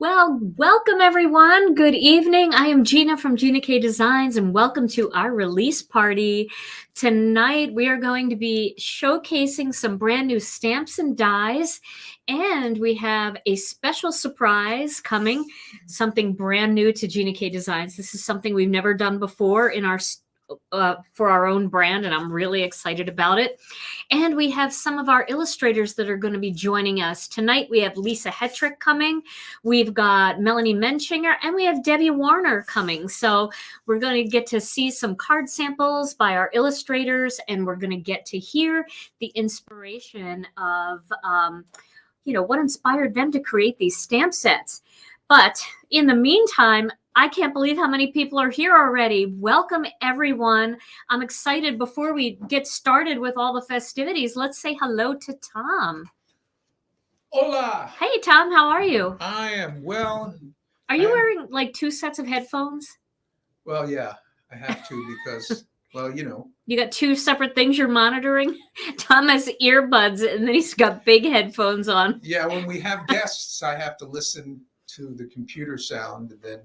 Well, welcome everyone. Good evening. I am Gina from Gina K Designs and welcome to our release party. Tonight we are going to be showcasing some brand new stamps and dies, and we have a special surprise coming, something brand new to Gina K Designs. This is something we've never done before in our for our own brand, and I'm really excited about it. And we have some of our illustrators that are going to be joining us. Tonight we have Lisa Hetrick coming, we've got Melanie Menschinger, and we have Debbie Warner coming. So we're going to get to see some card samples by our illustrators, and we're going to get to hear the inspiration of what inspired them to create these stamp sets. But in the meantime, I can't believe how many people are here already. Welcome, everyone. I'm excited. Before we get started with all the festivities, let's say hello to Tom. Hola. Hey, Tom, how are you? I am well. Are you wearing like two sets of headphones? Well, yeah, I have to because, You got two separate things you're monitoring? Tom has earbuds and then he's got big headphones on. Yeah, when we have guests, I have to listen to the computer sound, and then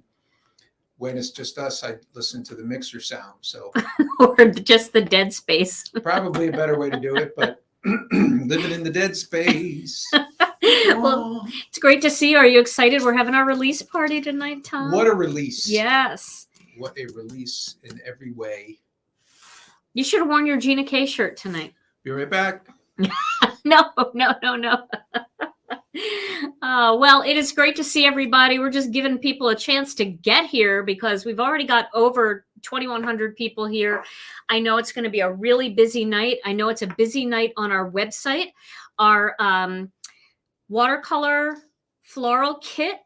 when it's just us, I listen to the mixer sound. So or just the dead space. Probably a better way to do it, but living in the dead space. Well, it's great to see you. Are you excited? We're having our release party tonight, Tom. What a release. Yes. What a release in every way. You should have worn your Gina K shirt tonight. Be right back. No. Well, it is great to see everybody. We're just giving people a chance to get here because we've already got over 2,100 people here. I know it's going to be a really busy night. I know it's a busy night on our website. Our watercolor floral kit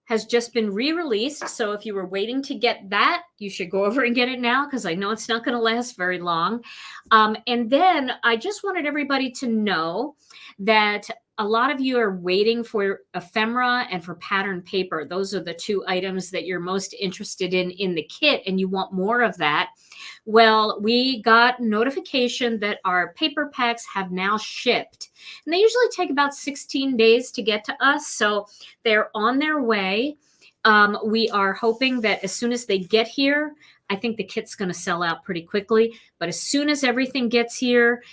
has just been re-released. So if you were waiting to get that, you should go over and get it now because I know it's not going to last very long. And then I just wanted everybody to know that a lot of you are waiting for ephemera and for pattern paper. Those are the two items that you're most interested in the kit, and you want more of that. Well, we got notification that our paper packs have now shipped, and they usually take about 16 days to get to us. So they're on their way. We are hoping that as soon as they get here, I think the kit's going to sell out pretty quickly. But as soon as everything gets here,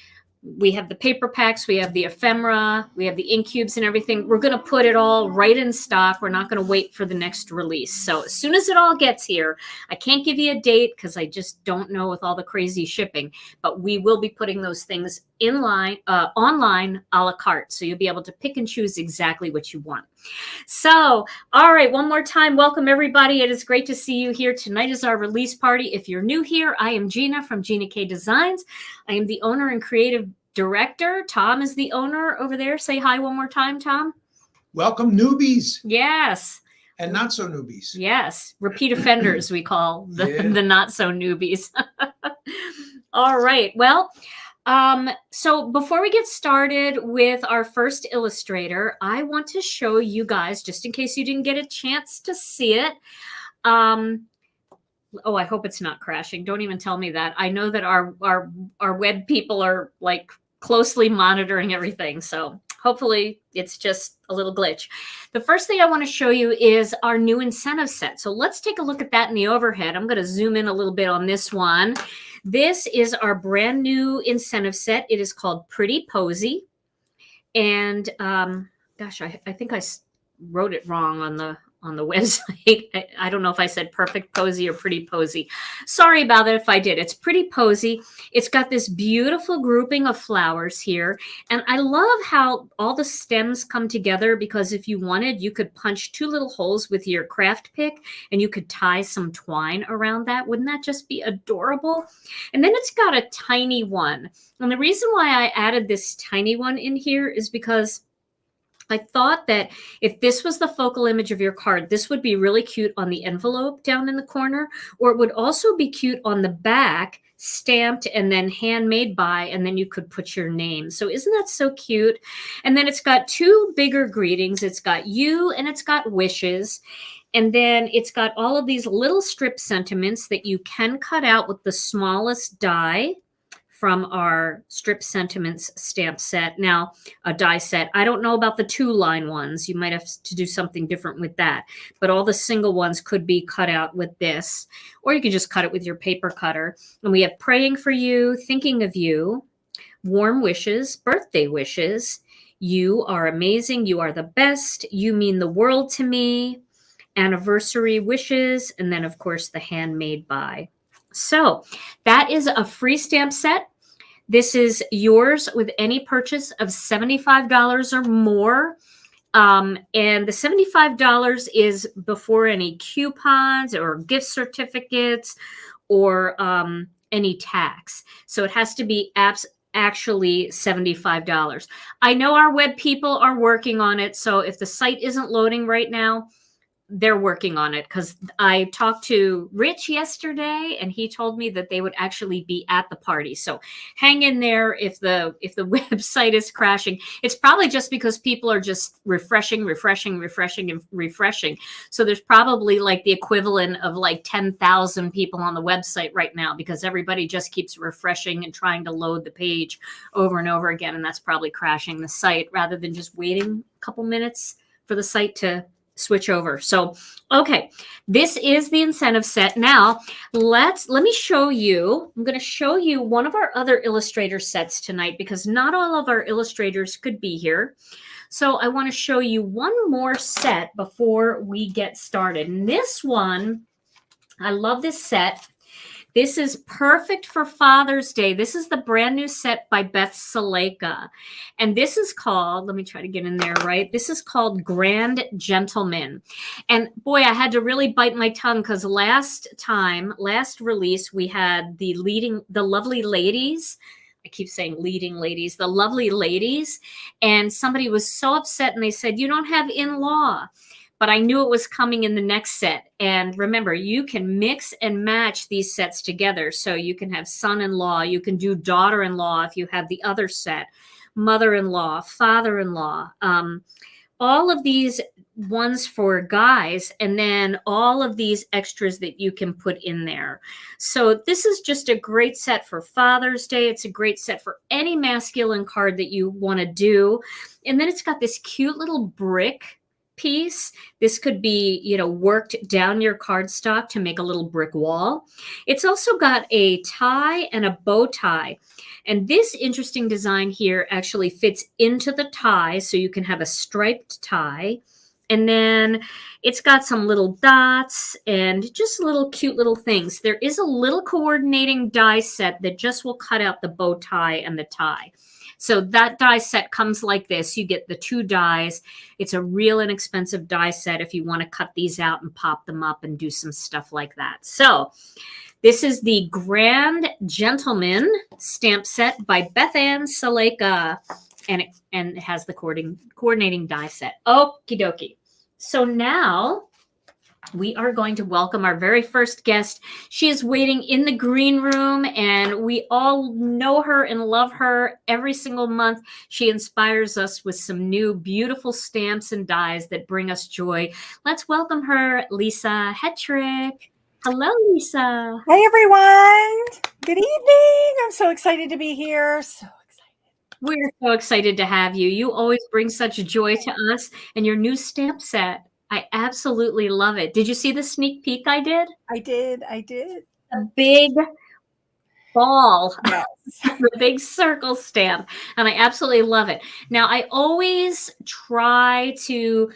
we have the paper packs, we have the ephemera, we have the ink cubes and everything. We're going to put it all right in stock. We're not going to wait for the next release. So as soon as it all gets here, I can't give you a date because I just don't know with all the crazy shipping, but we will be putting those things online a la carte. So you'll be able to pick and choose exactly what you want. So, all right, one more time, welcome everybody. It is great to see you here. Tonight is our release party. If you're new here, I am Gina from Gina K Designs. I am the owner and creative director. Tom is the owner over there. Say hi one more time, Tom. Welcome, newbies. Yes. And not so newbies. Yes. Repeat offenders, we call the not so newbies. All right. Well, so before we get started with our first illustrator, I want to show you guys, just in case you didn't get a chance to see it. Oh, I hope it's not crashing. Don't even tell me that. I know that our web people are like closely monitoring everything. So hopefully it's just a little glitch. The first thing I want to show you is our new incentive set. So let's take a look at that in the overhead. I'm going to zoom in a little bit on this one. This is our brand new incentive set. It is called Pretty Posy. And gosh, I think I wrote it wrong on the website. I don't know if I said perfect posy or pretty posy. Sorry about that if I did. It's pretty posy. It's got this beautiful grouping of flowers here. And I love how all the stems come together because if you wanted, you could punch two little holes with your craft pick and you could tie some twine around that. Wouldn't that just be adorable? And then it's got a tiny one. And the reason why I added this tiny one in here is because I thought that if this was the focal image of your card, this would be really cute on the envelope down in the corner, or it would also be cute on the back, stamped and then handmade by, and then you could put your name. So isn't that so cute? And then it's got two bigger greetings. It's got you and it's got wishes. And then it's got all of these little strip sentiments that you can cut out with the smallest die from our Strip Sentiments stamp set. Now, a die set. I don't know about the 2-line ones. You might have to do something different with that. But all the single ones could be cut out with this, or you can just cut it with your paper cutter. And we have Praying for You, Thinking of You, Warm Wishes, Birthday Wishes, You Are Amazing, You Are the Best, You Mean the World to Me, Anniversary Wishes, and then, of course, the Handmade By. So that is a free stamp set. This is yours with any purchase of $75 or more. And the $75 is before any coupons or gift certificates or any tax. So it has to be actually $75. I know our web people are working on it. So if the site isn't loading right now, they're working on it, because I talked to Rich yesterday and he told me that they would actually be at the party. So hang in there. If the website is crashing, it's probably just because people are just refreshing. So there's probably like the equivalent of like 10,000 people on the website right now, because everybody just keeps refreshing and trying to load the page over and over again. And that's probably crashing the site rather than just waiting a couple minutes for the site to switch over. So, okay, this is the incentive set. Now, let me show you. I'm going to show you one of our other illustrator sets tonight, because not all of our illustrators could be here. So I want to show you one more set before we get started. And this one, I love this set. This is perfect for Father's Day. This is the brand new set by Beth Saleka. And this is called, let me try to get in there right. This is called Grand Gentleman. And boy, I had to really bite my tongue, because last release, we had the lovely ladies. I keep saying leading ladies, the lovely ladies. And somebody was so upset and they said, you don't have in-law. But I knew it was coming in the next set. And remember, you can mix and match these sets together. So you can have son-in-law, you can do daughter-in-law if you have the other set, mother-in-law, father-in-law, all of these ones for guys, and then all of these extras that you can put in there. So this is just a great set for Father's Day. It's a great set for any masculine card that you want to do. And then it's got this cute little brick piece. This could be, worked down your cardstock to make a little brick wall. It's also got a tie and a bow tie. And this interesting design here actually fits into the tie, so you can have a striped tie. And then it's got some little dots and just little cute little things. There is a little coordinating die set that just will cut out the bow tie and the tie. So that die set comes like this. You get the 2 dies. It's a real inexpensive die set if you want to cut these out and pop them up and do some stuff like that. So this is the Grand Gentleman stamp set by Beth Ann Saleka, and it has the coordinating die set. Okie dokie. So now we are going to welcome our very first guest. She is waiting in the green room, and we all know her and love her. Every single month, she inspires us with some new beautiful stamps and dies that bring us joy. Let's welcome her, Lisa Hetrick. Hello, Lisa. Hey, everyone. Good evening. I'm so excited to be here. So excited. We're so excited to have you. You always bring such joy to us, and your new stamp set, I absolutely love it. Did you see the sneak peek I did? I did. A big ball, yes. the big circle stamp, and I absolutely love it. Now, I always try to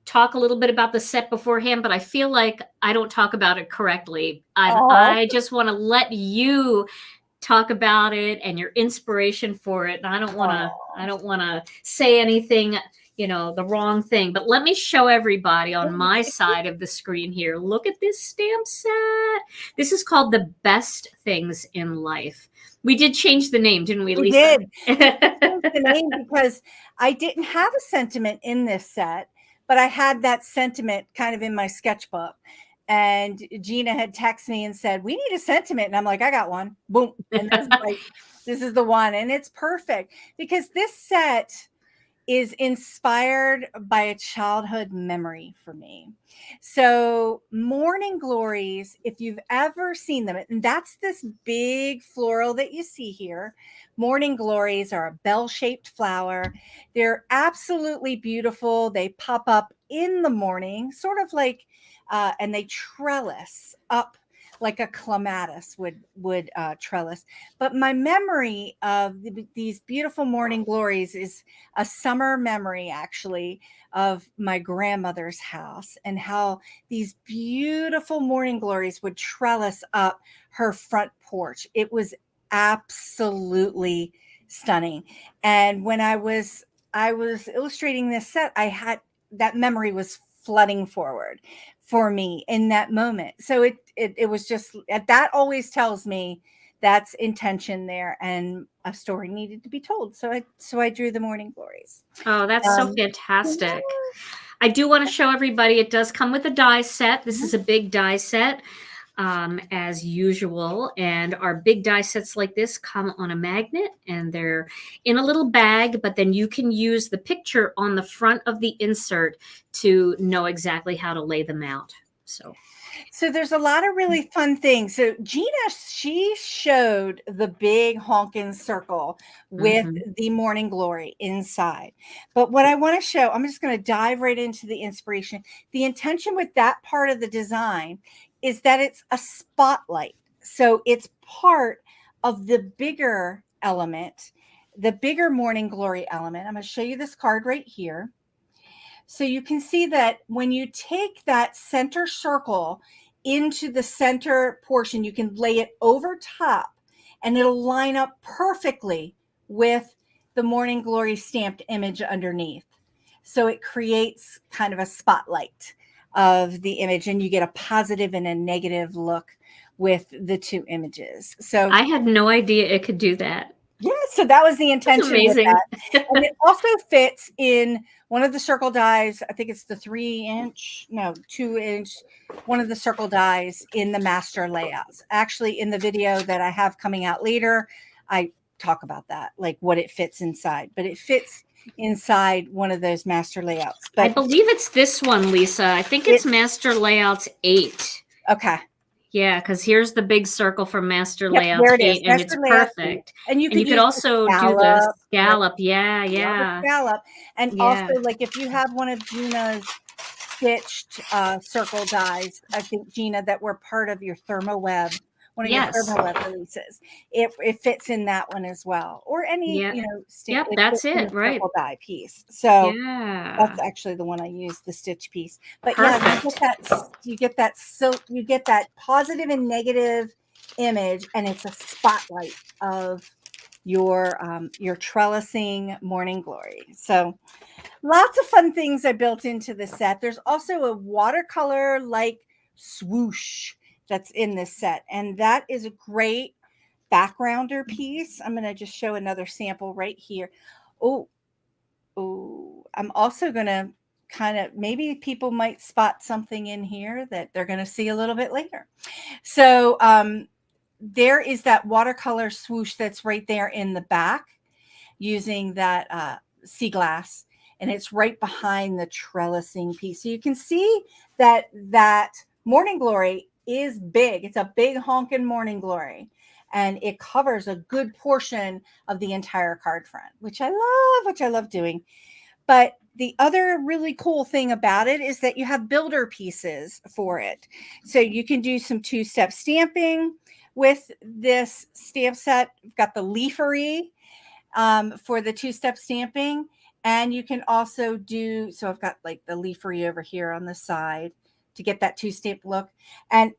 talk a little bit about the set beforehand, but I feel like I don't talk about it correctly. I just want to let you talk about it and your inspiration for it. And I don't want to say anything, the wrong thing, but let me show everybody on my side of the screen here. Look at this stamp set. This is called The Best Things in Life. We did change the name, didn't we, Lisa? We did. The name, because I didn't have a sentiment in this set, but I had that sentiment kind of in my sketchbook. And Gina had texted me and said, we need a sentiment. And I'm like, I got one. Boom. And that's like, this is the one. And it's perfect, because this set is inspired by a childhood memory for me. So, morning glories, if you've ever seen them, and that's this big floral that you see here. Morning glories are a bell-shaped flower. They're absolutely beautiful. They pop up in the morning, sort of like, and they trellis up like a clematis would trellis. But my memory of these beautiful morning glories is a summer memory, actually, of my grandmother's house and how these beautiful morning glories would trellis up her front porch. It was absolutely stunning. And when I was illustrating this set, I had that memory was flooding forward for me in that moment. So it was just, that always tells me that's intention there, and a story needed to be told. So I drew the morning glories. Oh, that's so fantastic. I do want to show everybody, it does come with a die set. This is a big die set, as usual. And our big die sets like this come on a magnet, and they're in a little bag, but then you can use the picture on the front of the insert to know exactly how to lay them out. So there's a lot of really fun things. So Gina, she showed the big honkin' circle with the morning glory inside. But what I want to show, I'm just going to dive right into the inspiration. The intention with that part of the design is that it's a spotlight. So it's part of the bigger element, the bigger morning glory element. I'm going to show you this card right here. So you can see that when you take that center circle into the center portion, you can lay it over top and it'll line up perfectly with the morning glory stamped image underneath. So it creates kind of a spotlight of the image, and you get a positive and a negative look with the two images. So I had no idea it could do that. Yeah, so that was the intention with amazing. that. And it also fits in one of the circle dies. I think it's the 2-inch, one of the circle dies in the master layouts. Actually, in the video that I have coming out later, I talk about that, like what it fits inside. But it fits inside one of those master layouts. But I believe it's this one, Lisa. I think it's Master Layouts 8. Okay. Yeah, because here's the big circle from Master Yep, Layouts there it 8, is. and Master it's Layout 8. perfect. And you could also do the scallop. Yeah, the yeah. scallop. And Yeah. also, like, if you have one of Gina's stitched circle dies, I think, Gina, that were part of your ThermoWeb, one of your ThermoWeb releases, it fits in that one as well. Or any, Yep, that's it, right. circle die piece. So Yeah. that's actually the one I use, the stitch piece. But Perfect. you get that positive and negative image, and it's a spotlight of your trellising morning glory. So lots of fun things I built into the set. There's also a watercolor like swoosh that's in this set, and that is a great backgrounder piece. I'm going to just show another sample right here. Oh, I'm also going to kind of, maybe people might spot something in here that they're going to see a little bit later. So there is that watercolor swoosh that's right there in the back using that sea glass, and it's right behind the trellising piece. So you can see that morning glory is big. It's a big honkin' morning glory, and it covers a good portion of the entire card front, which I love doing. But the other really cool thing about it is that you have builder pieces for it. So you can do some 2-step stamping with this stamp set. You've got the leafery for the 2-step stamping. And you can also do, so I've got like the leafery over here on the side to get that 2-step look. And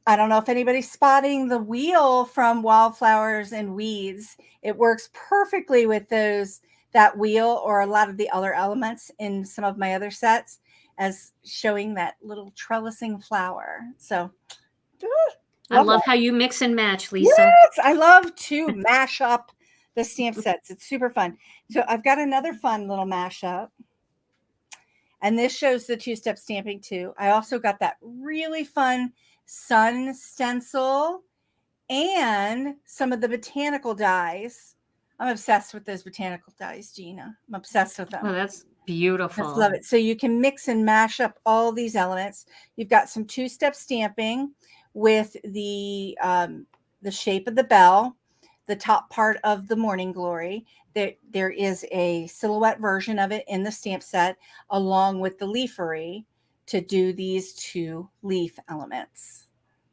I don't know if anybody's spotting the wheel from Wildflowers and Weeds. It works perfectly with that wheel or a lot of the other elements in some of my other sets as showing that little trellising flower. So I love how you mix and match, Lisa. Yes, I love to mash up the stamp sets. It's super fun. So I've got another fun little mashup. And this shows the 2-step stamping too. I also got that really fun sun stencil and some of the botanical dies I'm obsessed with those botanical dyes, Gina. I'm obsessed with them. Oh, that's Just beautiful. love it. So you can mix and mash up all these elements. You've got some two-step stamping with the shape of the bell, the top part of the morning glory. There is a silhouette version of it in the stamp set, along with the leafery to do these two leaf elements.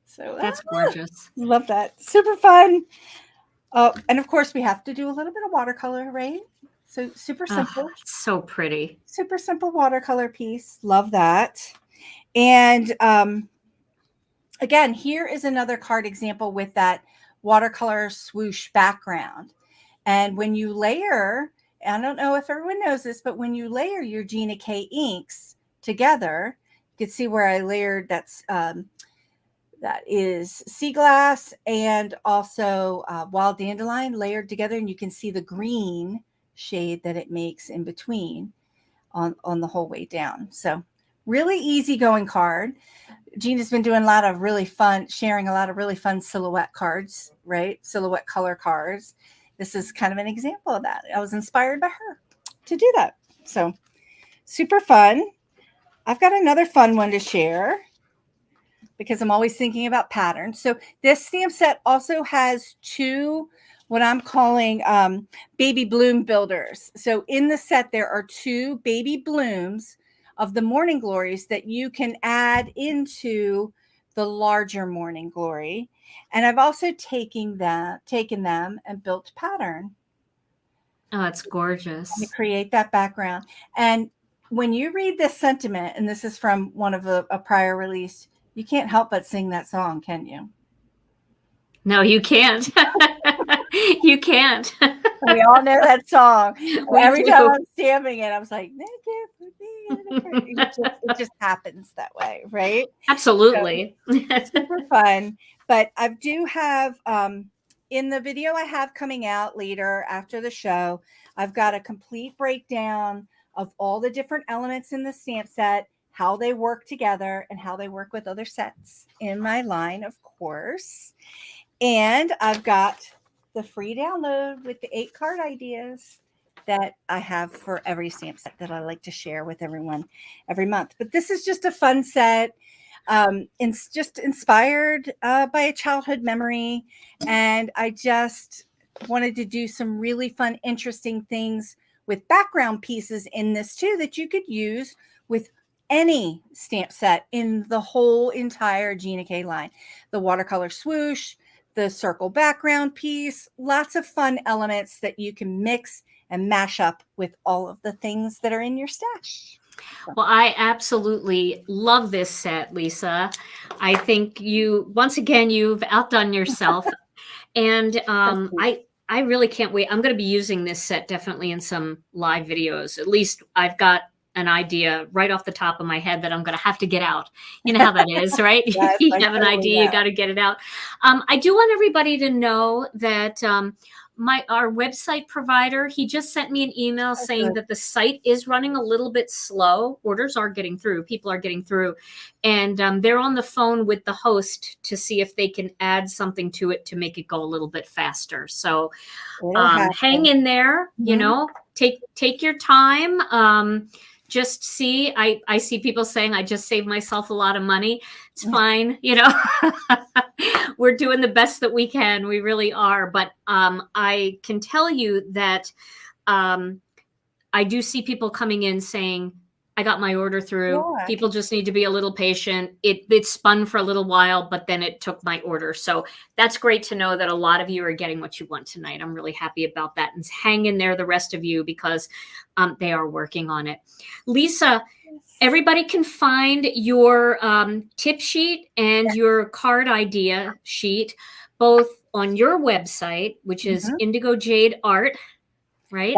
So That's gorgeous. love that. Super fun. Oh, and of course we have to do a little bit of watercolor, right? So super simple. It's so pretty. Super simple watercolor piece. Love that. And again, here is another card example with that watercolor swoosh background. And when you layer, I don't know if everyone knows this, but when you layer your Gina K inks together, you can see where I layered that is sea glass and also wild dandelion layered together, and you can see the green shade that it makes in between on the whole way down. So really easy going card. Gina's been doing sharing a lot of really fun silhouette cards, right? Silhouette color cards. This is kind of an example of that. I was inspired by her to do that. So super fun. I've got another fun one to share because I'm always thinking about patterns. So this stamp set also has two, what I'm calling baby bloom builders. So in the set, there are two baby blooms of the morning glories that you can add into the larger morning glory. And I've also taken them and built pattern. Oh, it's gorgeous. To create that background. And when you read this sentiment, and this is from one of a prior release, you can't help but sing that song, can you? No, you can't. You can't. We all know that song. Every do. time I'm stamping it, I was like, it just happens that way, right? Absolutely. So, super fun. But I do have in the video I have coming out later after the show, I've got a complete breakdown of all the different elements in the stamp set, how they work together, and how they work with other sets in my line, of course. And I've got the free download with the 8 card ideas that I have for every stamp set that I like to share with everyone every month. But this is just a fun set. It's just inspired by a childhood memory. And I just wanted to do some really fun, interesting things with background pieces in this too that you could use with any stamp set in the whole entire Gina K line. The watercolor swoosh, the circle background piece, lots of fun elements that you can mix and mash up with all of the things that are in your stash. Well, I absolutely love this set, Lisa. I think once again, you've outdone yourself. And I really can't wait. I'm going to be using this set definitely in some live videos. At least I've got an idea right off the top of my head that I'm going to have to get out. You know how that is, right? Yes, You have an idea, you got to get it out. I do want everybody to know that our website provider, he just sent me an email saying that the site is running a little bit slow. Orders are getting through. People are getting through. And they're on the phone with the host to see if they can add something to it to make it go a little bit faster. So hang in there, you know, take your time. Just see, I see people saying, I just saved myself a lot of money. It's fine. You know, we're doing the best that we can. We really are. But I can tell you that I do see people coming in saying, I got my order through. Yeah. People just need to be a little patient. It spun for a little while, but then it took my order. So that's great to know that a lot of you are getting what you want tonight. I'm really happy about that. And hang in there, the rest of you, because they are working on it. Lisa, everybody can find your tip sheet and your card idea sheet, both on your website, which is Indigo Jade Art. Right?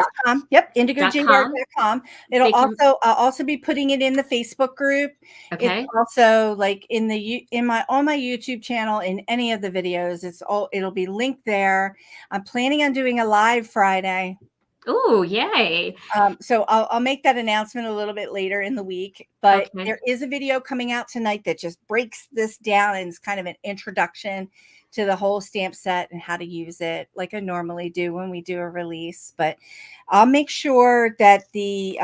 Yep, indigojadeart.com. I'll also be putting it in the Facebook group. Okay. It's also like on my YouTube channel, in any of the videos. It'll be linked there. I'm planning on doing a live Friday. Oh, yay. So I'll make that announcement a little bit later in the week, but Okay. there is a video coming out tonight that just breaks this down and it's kind of an introduction to the whole stamp set and how to use it like I normally do when we do a release. But I'll make sure that the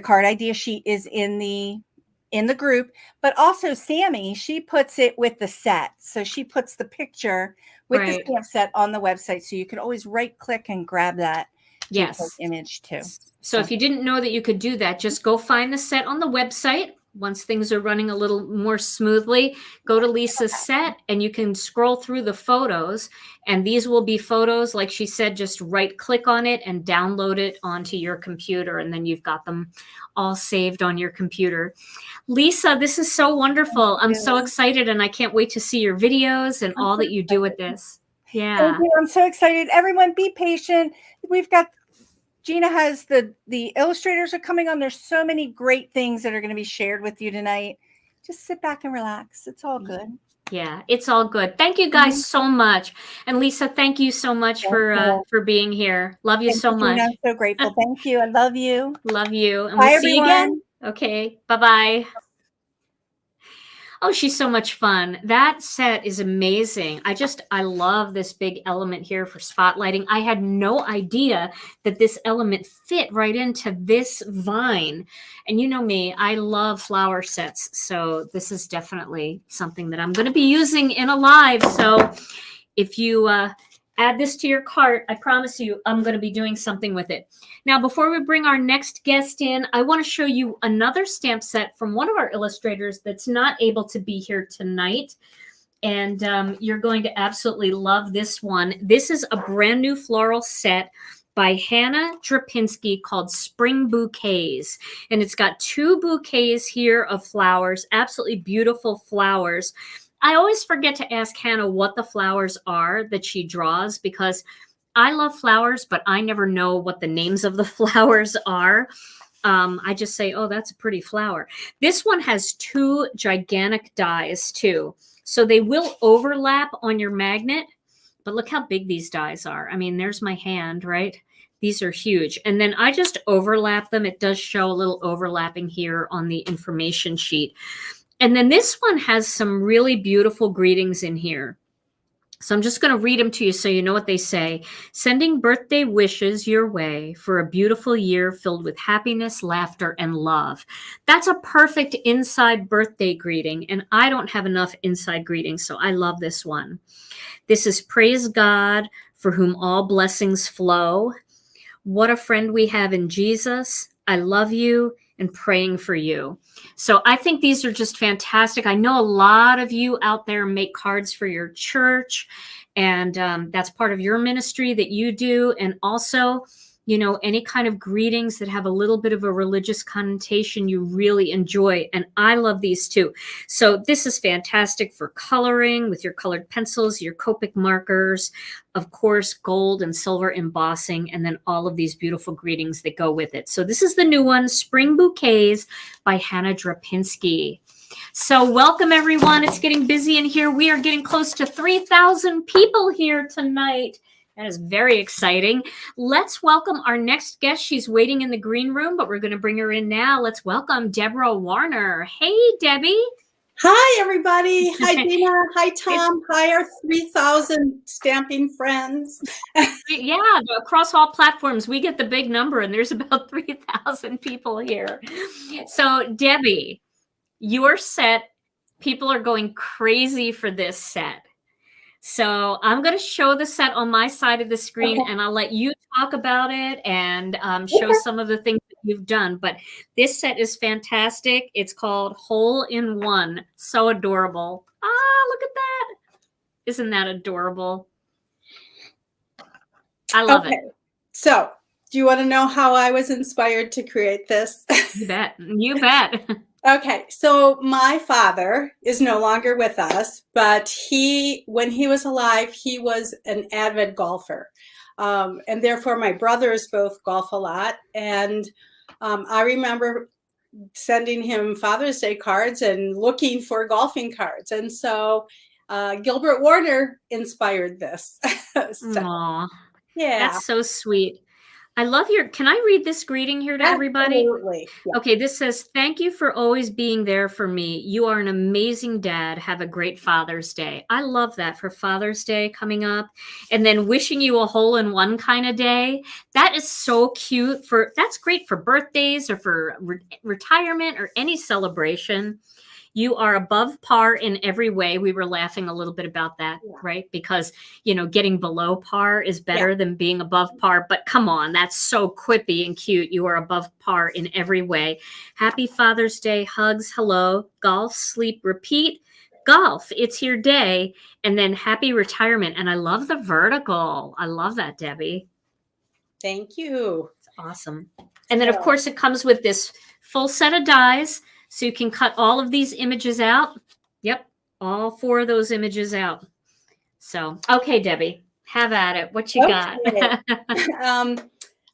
card idea sheet is in the group, but also Sammy, she puts it with the set. So she puts the picture with the Right. stamp set on the website. So you can always right click and grab that Yes. image too. So if you didn't know that you could do that, just go find the set on the website. Once things are running a little more smoothly, go to Lisa's set and you can scroll through the photos. And these will be photos, like she said, just right click on it and download it onto your computer. And then you've got them all saved on your computer. Lisa, this is so wonderful. I'm so excited and I can't wait to see your videos and all that you do with this. Yeah. Thank you. I'm so excited. Everyone be patient. We've got Gina has the illustrators are coming on. There's so many great things that are going to be shared with you tonight. Just sit back and relax. It's all good. Yeah, it's all good. Thank you guys so much. And Lisa, thank you so much for being here. Love you so much. Gina. I'm so grateful. Thank you. I love you. Love you. And Bye, we'll see you everyone. again. Okay. Bye-bye. Oh, she's so much fun. That set is amazing. I love this big element here for spotlighting. I had no idea that this element fit right into this vine. And you know me, I love flower sets. So this is definitely something that I'm going to be using in a live. So if you add this to your cart, I promise you I'm going to be doing something with it. Now, before we bring our next guest in, I want to show you another stamp set from one of our illustrators that's not able to be here tonight. And you're going to absolutely love this one. This is a brand new floral set by Hannah Drapinski called Spring Bouquets. And it's got 2 bouquets here of flowers, absolutely beautiful flowers. I always forget to ask Hannah what the flowers are that she draws because I love flowers, but I never know what the names of the flowers are. I just say, oh, that's a pretty flower. This one has 2 gigantic dies too. So they will overlap on your magnet, but look how big these dies are. I mean, there's my hand, right? These are huge. And then I just overlap them. It does show a little overlapping here on the information sheet. And then this one has some really beautiful greetings in here. So I'm just going to read them to you so you know what they say. Sending birthday wishes your way for a beautiful year filled with happiness, laughter, and love. That's a perfect inside birthday greeting, and I don't have enough inside greetings, so I love this one. This is praise God for whom all blessings flow. What a friend we have in Jesus. I love you and praying for you. So I think these are just fantastic. I know a lot of you out there make cards for your church, and that's part of your ministry that you do. And also, you know, any kind of greetings that have a little bit of a religious connotation you really enjoy. And I love these too. So this is fantastic for coloring with your colored pencils, your Copic markers, of course, gold and silver embossing, and then all of these beautiful greetings that go with it. So this is the new one, Spring Bouquets by Hannah Drapinski. So welcome, everyone. It's getting busy in here. We are getting close to 3,000 people here tonight. That is very exciting. Let's welcome our next guest. She's waiting in the green room, but we're going to bring her in now. Let's welcome Deborah Warner. Hey, Debbie. Hi, everybody. Hi, Dina. Hi, Tom. Hi, our 3,000 stamping friends. Yeah, across all platforms, we get the big number, and there's about 3,000 people here. So, Debbie, your set, people are going crazy for this set. So I'm going to show the set on my side of the screen, and I'll let you talk about it and show some of the things that you've done. But this set is fantastic. It's called Hole in One. So adorable. Ah, look at that. Isn't that adorable? I love it. So do you want to know how I was inspired to create this? You bet. You bet. Okay, so my father is no longer with us, but when he was alive, he was an avid golfer. And therefore my brothers both golf a lot. And I remember sending him Father's Day cards and looking for golfing cards. And so Gilbert Warner inspired this. Aww. Yeah. That's so sweet. I love can I read this greeting here to everybody? Absolutely. Yeah. Okay, this says, thank you for always being there for me. You are an amazing dad. Have a great Father's Day. I love that for Father's Day coming up. And then wishing you a hole-in-one kind of day. That is so cute. That's great for birthdays or for retirement or any celebration. You are above par in every way. We were laughing a little bit about that, right? Because, getting below par is better than being above par. But come on, that's so quippy and cute. You are above par in every way. Happy Father's Day. Hugs. Hello. Golf, sleep, repeat. Golf. It's your day. And then happy retirement. And I love the vertical. I love that, Debbie. Thank you. It's awesome. And then, of course, it comes with this full set of dies. So you can cut all of these images out. Yep, all 4 of those images out. So, okay, Debbie, have at it. What you got?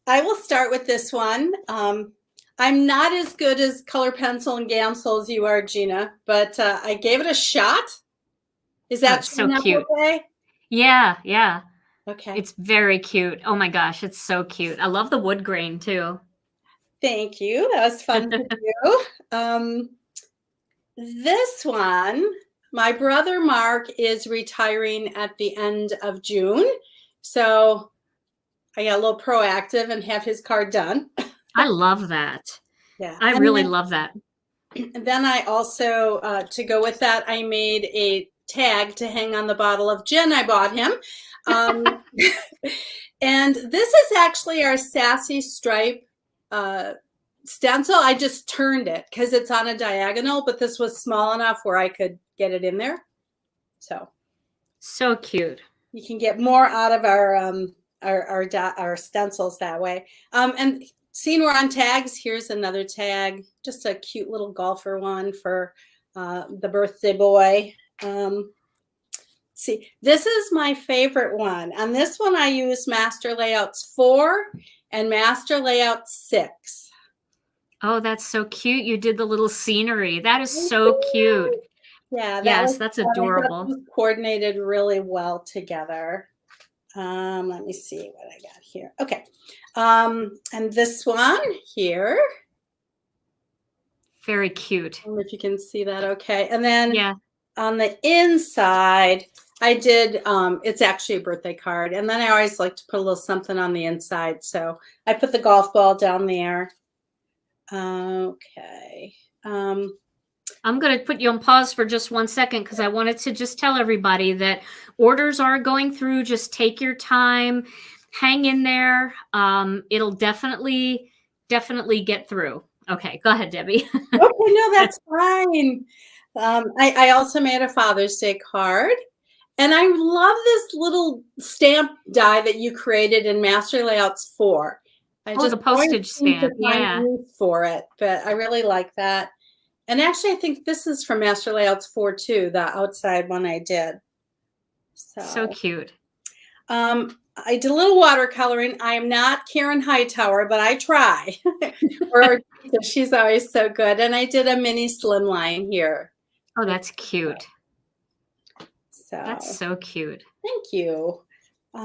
I will start with this one. I'm not as good as color pencil and Gamsol as you are, Gina, but I gave it a shot. Is that so cute? Okay? Yeah. Okay. It's very cute. Oh my gosh, it's so cute. I love the wood grain too. Thank you. That was fun to do. This one, my brother Mark is retiring at the end of June. So I got a little proactive and have his card done. I love that. Yeah. I really love that. And then I also, to go with that, I made a tag to hang on the bottle of gin I bought him. And this is actually our Sassy Stripe stencil. I just turned it because it's on a diagonal, but this was small enough where I could get it in there. So cute. You can get more out of our stencils that way. And seeing we're on tags, here's another tag, just a cute little golfer one for the birthday boy. See, this is my favorite one. On this one, I use Master Layouts 4 and Master Layout 6. Oh, that's so cute. You did the little scenery. That is so cute. Yeah. That's adorable. It was coordinated really well together. Let me see what I got here. Okay. And this one here. Very cute. I don't know if you can see that okay. And then on the inside, I did, it's actually a birthday card. And then I always like to put a little something on the inside. So I put the golf ball down there. Okay. I'm going to put you on pause for just 1 second because I wanted to just tell everybody that orders are going through. Just take your time, hang in there. It'll definitely get through. Okay, go ahead, Debbie. Okay, no, that's fine. I also made a Father's Day card. And I love this little stamp die that you created in Master Layouts 4. The postage stamp, yeah. For it, but I really like that. And actually, I think this is from Master Layouts 4 too, the outside one I did. So cute. I did a little watercoloring. I am not Karen Hightower, but I try. She's always so good. And I did a mini slimline here. Oh, that's cute. So that's so cute. Thank you.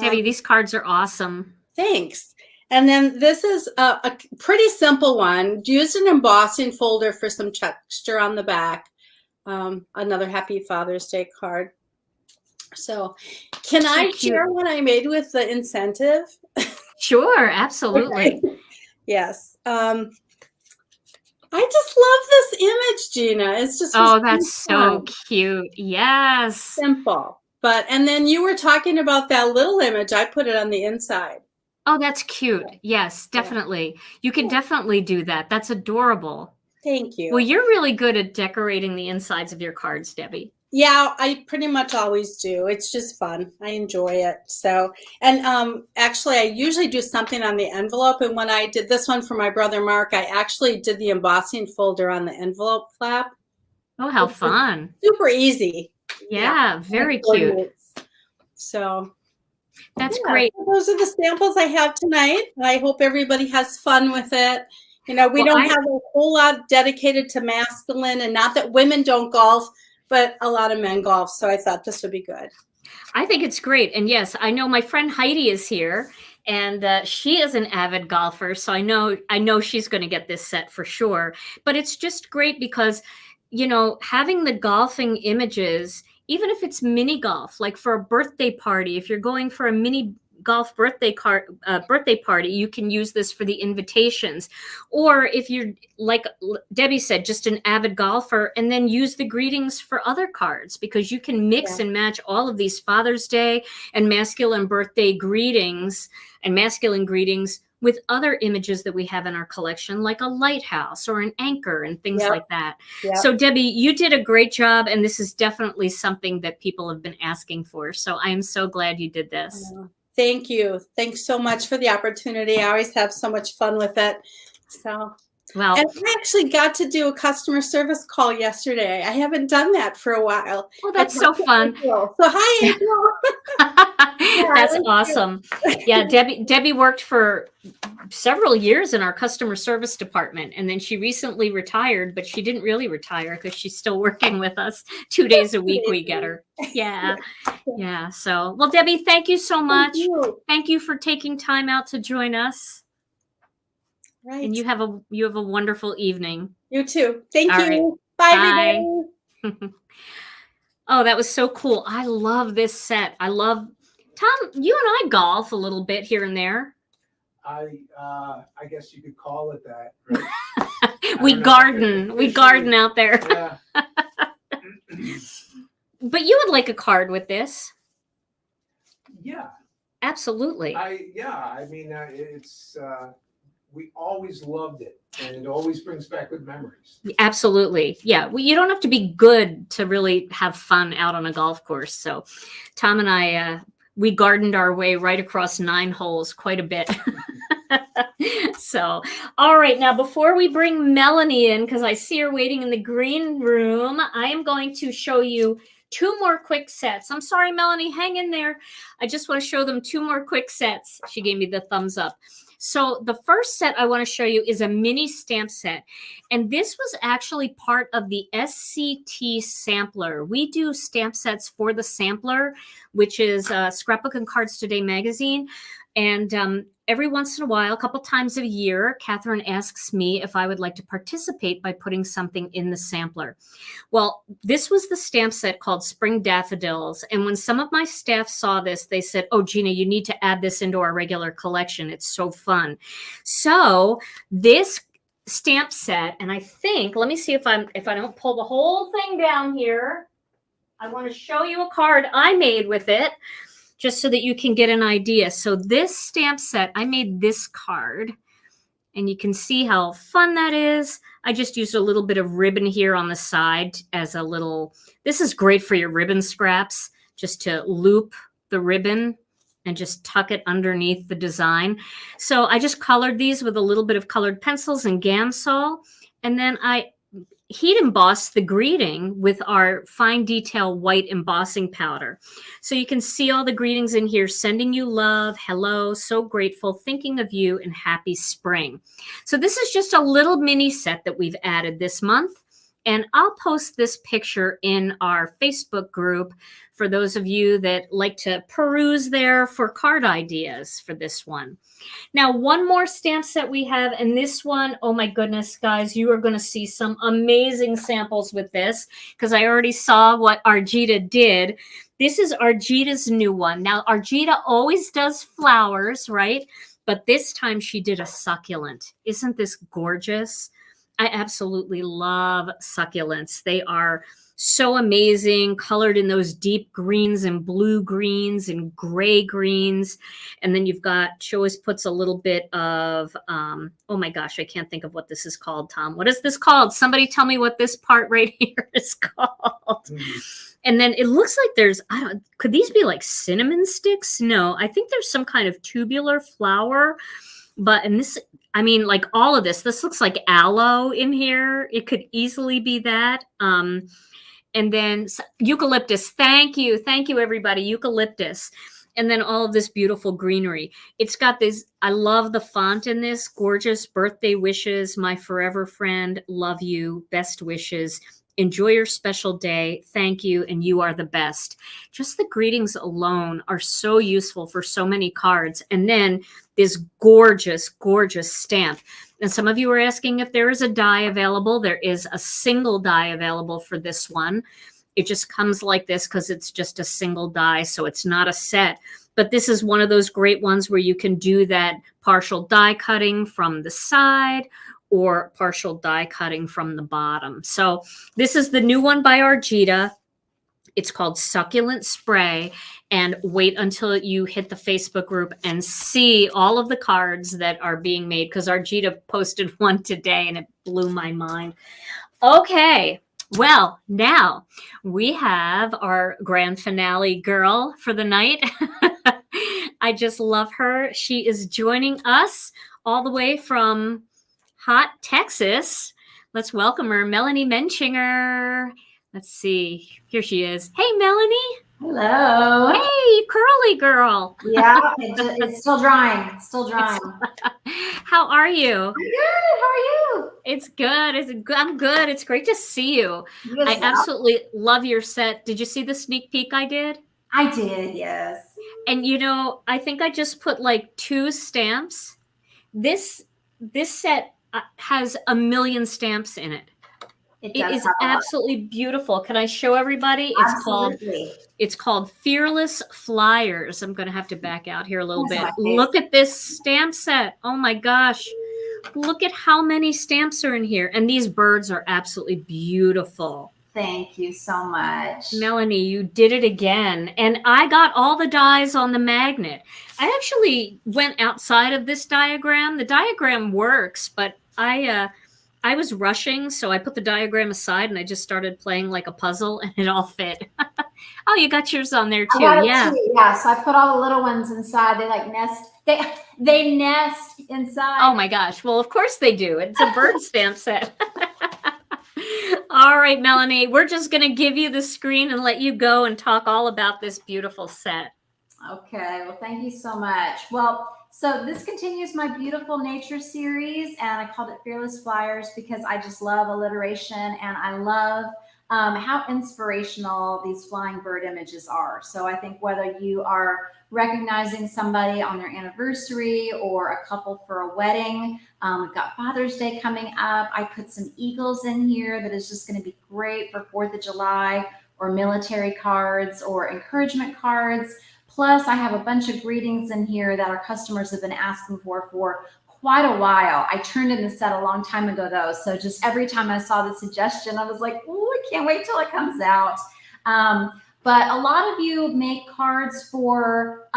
Debbie, these cards are awesome. Thanks. And then this is a pretty simple one. Used an embossing folder for some texture on the back. Another Happy Father's Day card. So can I share what I made with the incentive? Sure, absolutely. Okay. Yes. I just love this image, Gina. It's just that's so cute. Yes. Simple. And then you were talking about that little image. I put it on the inside. Oh, that's cute. Yes, definitely. You can definitely do that. That's adorable. Thank you. Well, you're really good at decorating the insides of your cards, Debbie. Yeah, I pretty much always do. It's just fun. I enjoy it. So, and actually, I usually do something on the envelope. And when I did this one for my brother Mark, I actually did the embossing folder on the envelope flap. Oh, how fun. Super easy. Yeah, very cute. So that's great. Those are the samples I have tonight. I hope everybody has fun with it. You know, we don't have a whole lot dedicated to masculine, and not that women don't golf, but a lot of men golf. So I thought this would be good. I think it's great. And yes, I know my friend Heidi is here, and she is an avid golfer, so I know she's going to get this set for sure. But it's just great because, you know, having the golfing images, even if it's mini golf, like for a birthday party, if you're going for a mini golf birthday party, you can use this for the invitations. Or if you're, like Debbie said, just an avid golfer, and then use the greetings for other cards, because you can mix and match all of these Father's Day and masculine birthday greetings and masculine greetings with other images that we have in our collection, like a lighthouse or an anchor and things like that. So Debbie, you did a great job, and this is definitely something that people have been asking for. So I am so glad you did this. Thank you. Thanks so much for the opportunity. I always have so much fun with it. So, well, and I actually got to do a customer service call yesterday. I haven't done that for a while. Oh, that's so fun. April. So hi, April. That's awesome. Yeah, Debbie worked for several years in our customer service department, and then she recently retired, but she didn't really retire because she's still working with us 2 days a week. We get her. Yeah. Yeah. So, well, Debbie, thank you so much. Thank you for taking time out to join us. Right. And you have a wonderful evening. You too. Thank All you. right. Bye, everybody. Oh, that was so cool. I love this set. Tom, you and I golf a little bit here and there. I guess you could call it that. Right? We garden out there. Yeah. But you would like a card with this. Yeah. Absolutely. I mean, it's we always loved it, and it always brings back good memories. Absolutely. Yeah. Well, you don't have to be good to really have fun out on a golf course. So Tom and I, we gardened our way right across 9 holes quite a bit. So, all right. Now, before we bring Melanie in, because I see her waiting in the green room, I am going to show you 2 more quick sets. I'm sorry, Melanie, hang in there. I just want to show them 2 more quick sets. She gave me the thumbs up. So the first set I want to show you is a mini stamp set. And this was actually part of the SCT sampler. We do stamp sets for the sampler, which is Scrapbook and Cards Today magazine. And every once in a while, a couple times a year, Catherine asks me if I would like to participate by putting something in the sampler. Well, this was the stamp set called Spring Daffodils. And when some of my staff saw this, they said, oh, Gina, you need to add this into our regular collection. It's so fun. So this stamp set, and I think, let me see if I don't pull the whole thing down here. I want to show you a card I made with it, just so that you can get an idea. So this stamp set, I made this card, and you can see how fun that is. I just used a little bit of ribbon here on the side as a little, this is great for your ribbon scraps, just to loop the ribbon and just tuck it underneath the design. So I just colored these with a little bit of colored pencils and Gamsol, and then I heat embossed the greeting with our fine detail white embossing powder. So you can see all the greetings in here: sending you love, hello, so grateful, thinking of you, and happy spring. So this is just a little mini set that we've added this month. And I'll post this picture in our Facebook group for those of you that like to peruse there for card ideas for this one. Now, one more stamp set we have, and this one, oh my goodness, guys, you are going to see some amazing samples with this, because I already saw what Arjita did. This is Arjita's new one. Now, Arjita always does flowers, right? But this time she did a succulent. Isn't this gorgeous? I absolutely love succulents. They are so amazing, colored in those deep greens and blue greens and gray greens. And then you've got, she always puts a little bit of, oh my gosh, I can't think of what this is called, Tom. What is this called? Somebody tell me what this part right here is called. And then it looks like there's, could these be like cinnamon sticks? No, I think there's some kind of tubular flower. But in this, I mean, like all of this looks like aloe in here. It could easily be that. And then eucalyptus. Thank you, everybody. Eucalyptus. And then all of this beautiful greenery. It's got this, I love the font in this, gorgeous birthday wishes, my forever friend, love you, best wishes. Enjoy your special day. Thank you. And you are the best. Just the greetings alone are so useful for so many cards. And then this gorgeous, gorgeous stamp. And some of you are asking if there is a die available. There is a single die available for this one. It just comes like this because it's just a single die. So it's not a set. But this is one of those great ones where you can do that partial die cutting from the side or partial die cutting from the bottom. So this is the new one by Argita. It's called Succulent Spray. And wait until you hit the Facebook group and see all of the cards that are being made, because Argita posted one today and it blew my mind. Okay. Well, now we have our grand finale girl for the night. I just love her. She is joining us all the way from hot Texas. Let's welcome her, Melanie Menchinger. Let's see. Here she is. Hey, Melanie. Hello. Hey, curly girl. Yeah, it's still drying. Still drying. How are you? I'm good. How are you? It's good. I'm good. It's great to see you. You I as well? absolutely love your set. Did you see the sneak peek I did? I did, yes. And I think I just put like 2 stamps. This set has a million stamps in it. It does is have a lot. absolutely beautiful. Can I show everybody? Absolutely. It's called Fearless Flyers. I'm going to have to back out here a little That's bit. my favorite. Look at this stamp set. Oh my gosh. Look at how many stamps are in here. And these birds are absolutely beautiful. Thank you so much. Melanie, you did it again. And I got all the dies on the magnet. I actually went outside of this diagram. The diagram works, but I was rushing, so I put the diagram aside and I just started playing like a puzzle and it all fit. Oh, you got yours on there I too. got it Yeah. too. Yeah, so I put all the little ones inside. They like nest. They nest inside. Oh my gosh. Well, of course they do. It's a bird stamp set. All right, Melanie, we're just going to give you the screen and let you go and talk all about this beautiful set. Okay, well, thank you so much. Well, so this continues my beautiful nature series, and I called it Fearless Flyers because I just love alliteration, and I love how inspirational these flying bird images are. So I think whether you are recognizing somebody on their anniversary or a couple for a wedding, we've got Father's Day coming up. I put some eagles in here that is just going to be great for 4th of July or military cards or encouragement cards. Plus, I have a bunch of greetings in here that our customers have been asking for quite a while. I turned in the set a long time ago, though. So just every time I saw the suggestion, I was like, oh, I can't wait till it comes out. But a lot of you make cards for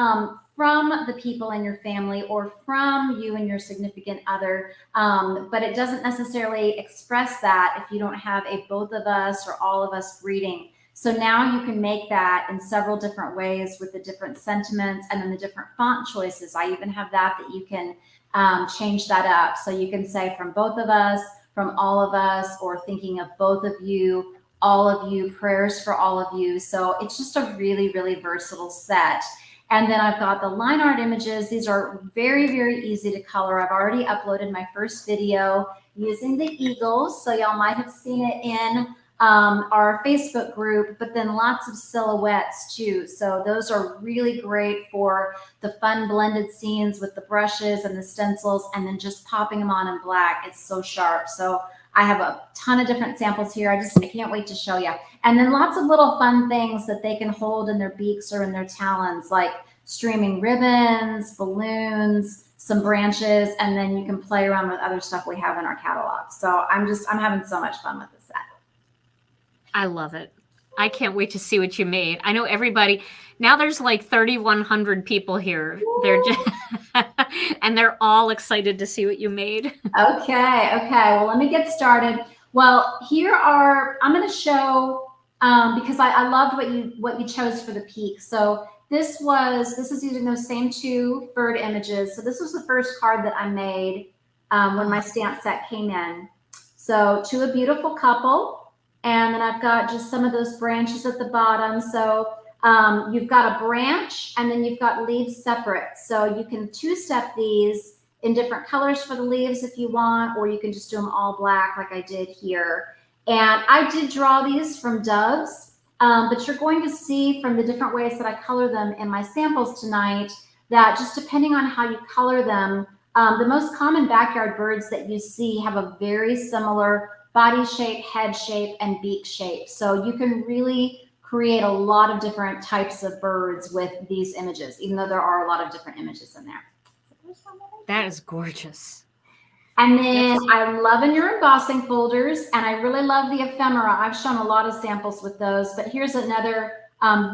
from the people in your family or from you and your significant other. But it doesn't necessarily express that if you don't have a both of us or all of us greeting. So now you can make that in several different ways with the different sentiments and then the different font choices. I even have that you can change that up. So you can say from both of us, from all of us, or thinking of both of you, all of you, prayers for all of you. So it's just a really, really versatile set. And then I've got the line art images. These are very, very easy to color. I've already uploaded my first video using the eagles. So y'all might have seen it in our Facebook group, but then lots of silhouettes too. So those are really great for the fun blended scenes with the brushes and the stencils, and then just popping them on in black. It's so sharp. So I have a ton of different samples here. I can't wait to show you. And then lots of little fun things that they can hold in their beaks or in their talons, like streaming ribbons, balloons, some branches, and then you can play around with other stuff we have in our catalog. So I'm having so much fun with this set. I love it. I can't wait to see what you made. I know everybody now. There's like 3,100 people here. They're just and they're all excited to see what you made. Okay. Well, let me get started. Well, I'm going to show because I loved what you chose for the peak. So this is using those same 2 bird images. So this was the first card that I made when my stamp set came in. So to a beautiful couple. And then I've got just some of those branches at the bottom. So you've got a branch and then you've got leaves separate. So you can 2-step these in different colors for the leaves if you want, or you can just do them all black like I did here. And I did draw these from doves, but you're going to see from the different ways that I color them in my samples tonight that just depending on how you color them, the most common backyard birds that you see have a very similar body shape, head shape, and beak shape. So you can really create a lot of different types of birds with these images, even though there are a lot of different images in there. That is gorgeous. And then I'm loving your embossing folders, and I really love the ephemera. I've shown a lot of samples with those, but here's another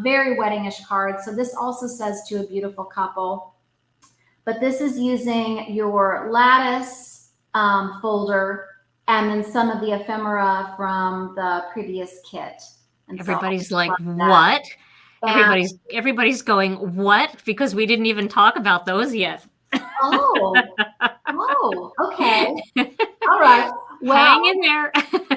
very weddingish card. So this also says to a beautiful couple, but this is using your lattice folder and then some of the ephemera from the previous kit. And Everybody's so like, that. what? Everybody's going, what? Because we didn't even talk about those yet. Oh, okay. All right. Well, hang in there.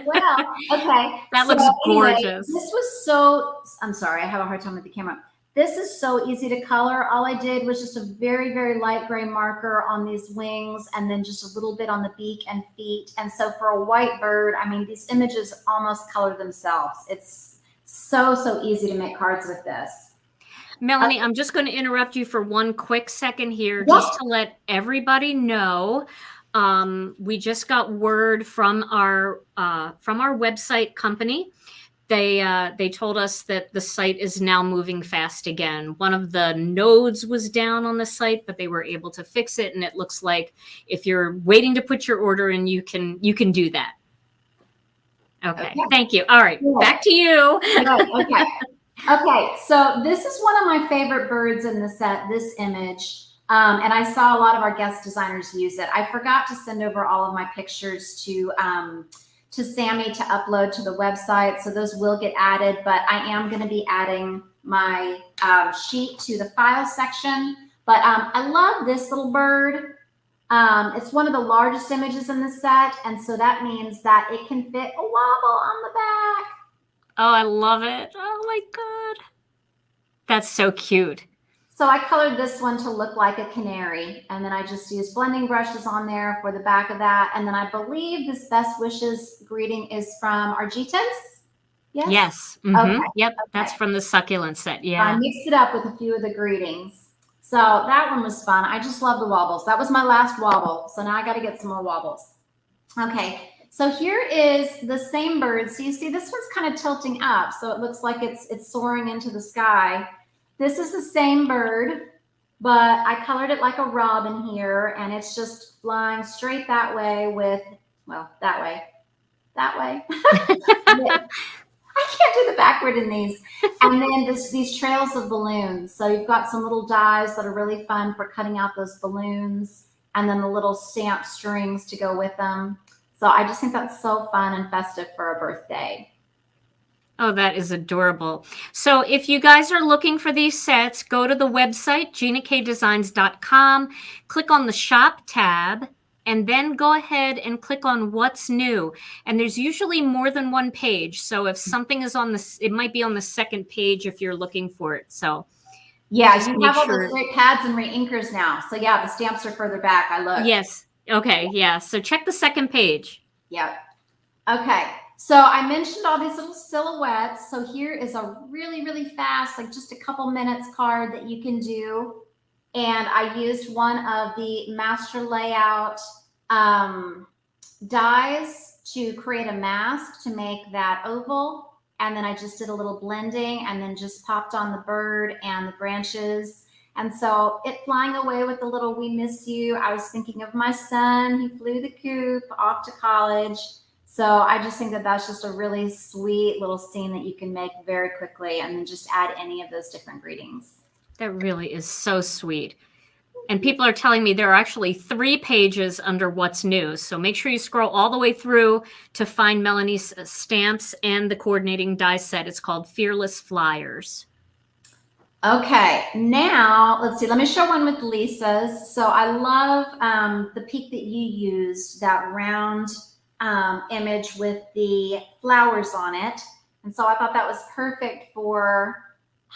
Well, okay. That looks gorgeous. This was so, I'm sorry, I have a hard time with the camera. This is so easy to color. All I did was just a very, very light gray marker on these wings and then just a little bit on the beak and feet. And so for a white bird, I mean, these images almost color themselves. It's so easy to make cards with this. Melanie, I'm just going to interrupt you for one quick second here, just to let everybody know. We just got word from our website company. They told us that the site is now moving fast again. One of the nodes was down on the site, but they were able to fix it, and it looks like if you're waiting to put your order in, you can do that. Okay. Thank you. All right, back to you. Okay, so this is one of my favorite birds in the set, this image. And I saw a lot of our guest designers use it. I forgot to send over all of my pictures to Sammy to upload to the website. So those will get added, but I am going to be adding my sheet to the file section. But I love this little bird. It's one of the largest images in the set. And so that means that it can fit a wobble on the back. Oh, I love it. Oh my God. That's so cute. So I colored this one to look like a canary. And then I just used blending brushes on there for the back of that. And then I believe this best wishes greeting is from Argitas. Yes. Yes. Mm-hmm. Okay. Yep. Okay. That's from the succulent set. Yeah. I mixed it up with a few of the greetings. So that one was fun. I just love the wobbles. That was my last wobble. So now I got to get some more wobbles. Okay. So here is the same bird. So you see this one's kind of tilting up. So it looks like it's soaring into the sky. This is the same bird, but I colored it like a robin here, and it's just flying straight that way with, well, that way. I can't do the backward in these. And then these trails of balloons. So you've got some little dies that are really fun for cutting out those balloons, and then the little stamp strings to go with them. So I just think that's so fun and festive for a birthday. Oh, that is adorable. So if you guys are looking for these sets, go to the website, ginakdesigns.com, click on the shop tab, and then go ahead and click on what's new. And there's usually more than one page. So if something is on this, it might be on the second page if you're looking for it. So yeah, you have all those great pads and re-inkers now. So yeah, the stamps are further back. I look. Yes. Okay. Yeah. So check the second page. Yep. Okay. So I mentioned all these little silhouettes. So here is a really, really fast, like just a couple minutes card that you can do. And I used one of the master layout dies to create a mask to make that oval. And then I just did a little blending and then just popped on the bird and the branches. And so it flying away with the little "we miss you." I was thinking of my son. He flew the coop off to college. So I just think that that's just a really sweet little scene that you can make very quickly and then just add any of those different greetings. That really is so sweet. And people are telling me there are actually 3 pages under what's new. So make sure you scroll all the way through to find Melanie's stamps and the coordinating die set. It's called Fearless Flyers. Okay, now let's see. Let me show one with Lisa's. So I love the peak that you used, that round image with the flowers on it. And so I thought that was perfect for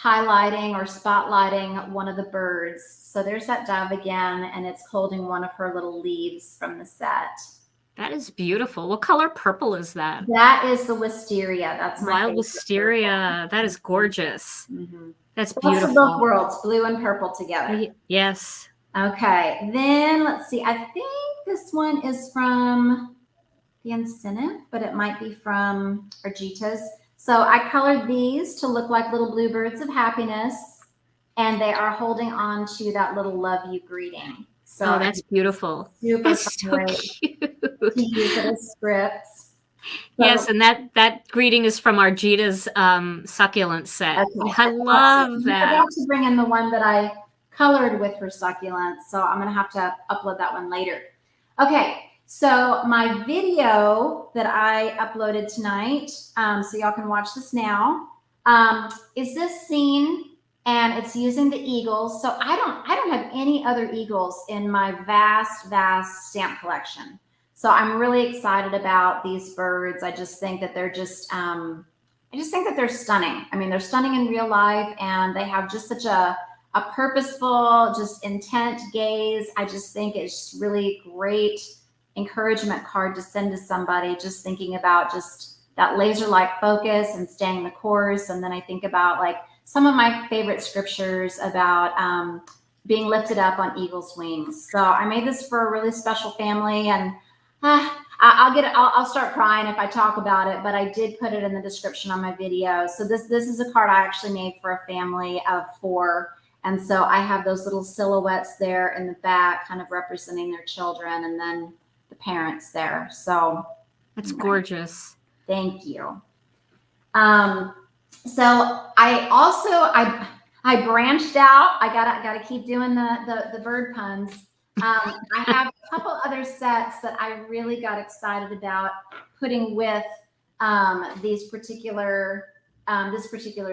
highlighting or spotlighting one of the birds. So there's that dove again, and it's holding one of her little leaves from the set. That is beautiful. What color purple is that? That is the wisteria. That's my Wild favorite wisteria. That is gorgeous. purple. That's Best of both beautiful. worlds, blue and purple together. Yes. Okay, then let's see. I think this one is from the incentive, but it might be from Argita's. So I colored these to look like little bluebirds of happiness, and they are holding on to that little love you greeting. So Oh, that's beautiful. super That's so fun way cute. to use it as scripts. So- Yes, and that greeting is from Argita's succulent set. Okay. I love I that. forgot to bring in the one that I colored with her succulents, so I'm gonna have to upload that one later. Okay, so my video that I uploaded tonight, so y'all can watch this now, is this scene, and it's using the eagles. So I don't have any other eagles in my vast stamp collection. So I'm really excited about these birds. I just think that they're just, I just think that they're stunning. I mean, they're stunning in real life, and they have just such a purposeful, just intent gaze. I just think it's really great encouragement card to send to somebody, just thinking about just that laser-like focus and staying the course. And then I think about like some of my favorite scriptures about being lifted up on eagle's wings. So I made this for a really special family, and I'll start crying if I talk about it, but I did put it in the description on my video. So this is a card I actually made for a family of 4. And so I have those little silhouettes there in the back, kind of representing their children, and then the parents there. So That's gorgeous. thank you. So I also, I branched out. I gotta keep doing the bird puns. I have a couple other sets that I really got excited about putting with this particular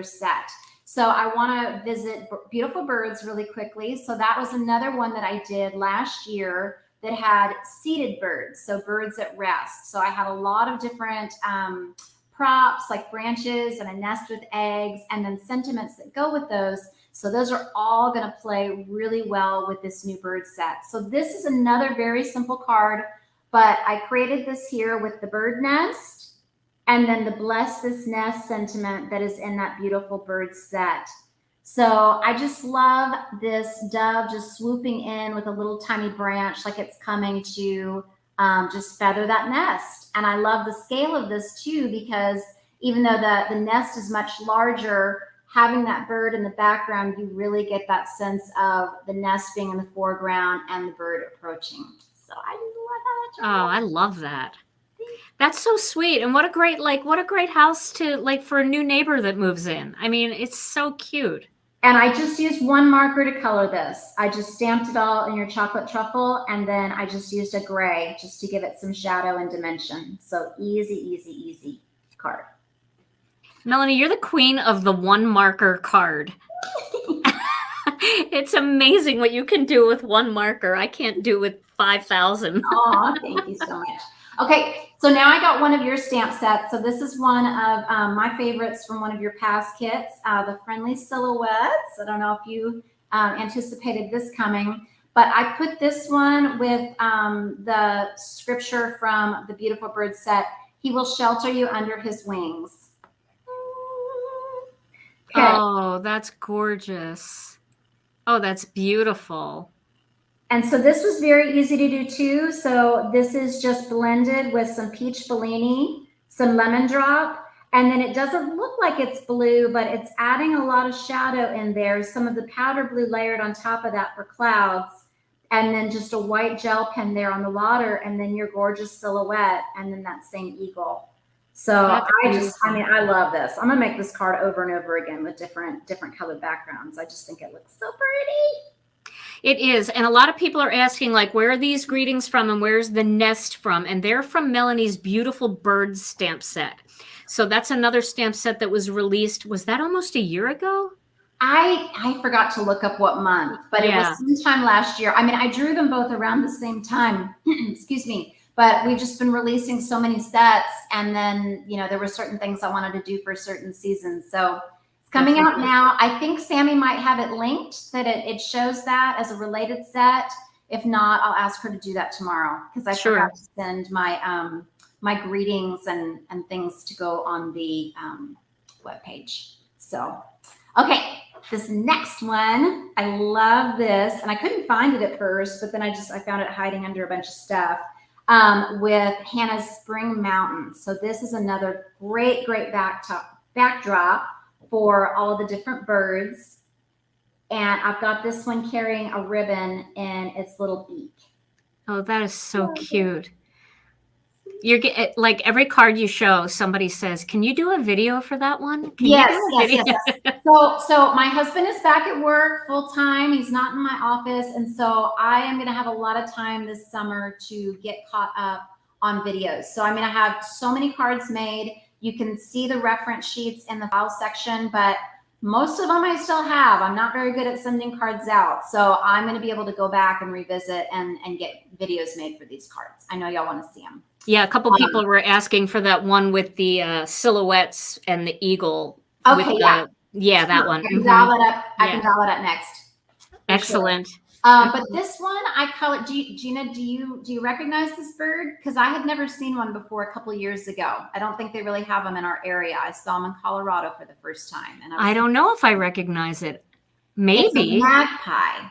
set. So I want to visit Beautiful Birds really quickly. So that was another one that I did last year that had seated birds, so birds at rest. So I had a lot of different props like branches and a nest with eggs, and then sentiments that go with those. So those are all going to play really well with this new bird set. So this is another very simple card, but I created this here with the bird nest and then the bless this nest sentiment that is in that beautiful bird set. So I just love this dove just swooping in with a little tiny branch like it's coming to just feather that nest. And I love the scale of this too, because even though the nest is much larger, having that bird in the background, you really get that sense of the nest being in the foreground and the bird approaching. So I just love how that turned out. I love that. That's so sweet. And what a great house to like for a new neighbor that moves in. I mean, it's so cute. And I just used one marker to color this. I just stamped it all in your chocolate truffle, and then I just used a gray just to give it some shadow and dimension. So easy card. Melanie, you're the queen of the one marker card. It's amazing what you can do with one marker. I can't do with 5,000. Oh, thank you so much. Okay, so now I got one of your stamp sets. So this is one of my favorites from one of your past kits, the Friendly Silhouettes. I don't know if you anticipated this coming, but I put this one with the scripture from the Beautiful Bird set. He will shelter you under his wings. Okay. Oh, that's gorgeous. Oh, that's beautiful. And so this was very easy to do too. So this is just blended with some peach Bellini, some lemon drop, and then it doesn't look like it's blue, but it's adding a lot of shadow in there. Some of the powder blue layered on top of that for clouds, and then just a white gel pen there on the water, and then your gorgeous silhouette, and then that same eagle. So I love this. I'm gonna make this card over and over again with different colored backgrounds. I just think it looks so pretty. It is. And a lot of people are asking, like, where are these greetings from and where's the nest from? And they're from Melanie's Beautiful Birds stamp set. So that's another stamp set that was released. Was that almost a year ago? I forgot to look up what month, but it was sometime last year. I mean, I drew them both around the same time. Excuse me. But we've just been releasing so many sets. And then, you know, there were certain things I wanted to do for certain seasons. So it's coming out now. I think Sammy might have it linked that it shows that as a related set. If not, I'll ask her to do that tomorrow because I forgot to send my my greetings and things to go on the webpage. So, okay, this next one, I love this, and I couldn't find it at first, but then I found it hiding under a bunch of stuff with Hannah's Spring Mountain. So this is another great backdrop for all of the different birds. And I've got this one carrying a ribbon in its little beak. Oh, that is so cute. You're like every card you show, somebody says, "Can you do a video for that one?" Yes. So my husband is back at work full time. He's not in my office, and so I am going to have a lot of time this summer to get caught up on videos. So I'm going to have so many cards made. You can see the reference sheets in the file section, but most of them I still have. I'm not very good at sending cards out. So I'm going to be able to go back and revisit and get videos made for these cards. I know y'all want to see them. Yeah, a couple people were asking for that one with the silhouettes and the eagle. Okay, yeah, that one. I can dial it up. I can dial it up next. Excellent. Sure. But this one I colored. Gina, do you recognize this bird? Because I had never seen one before a couple of years ago. I don't think they really have them in our area. I saw them in Colorado for the first time, and I don't know if I recognize it. Maybe it's a magpie.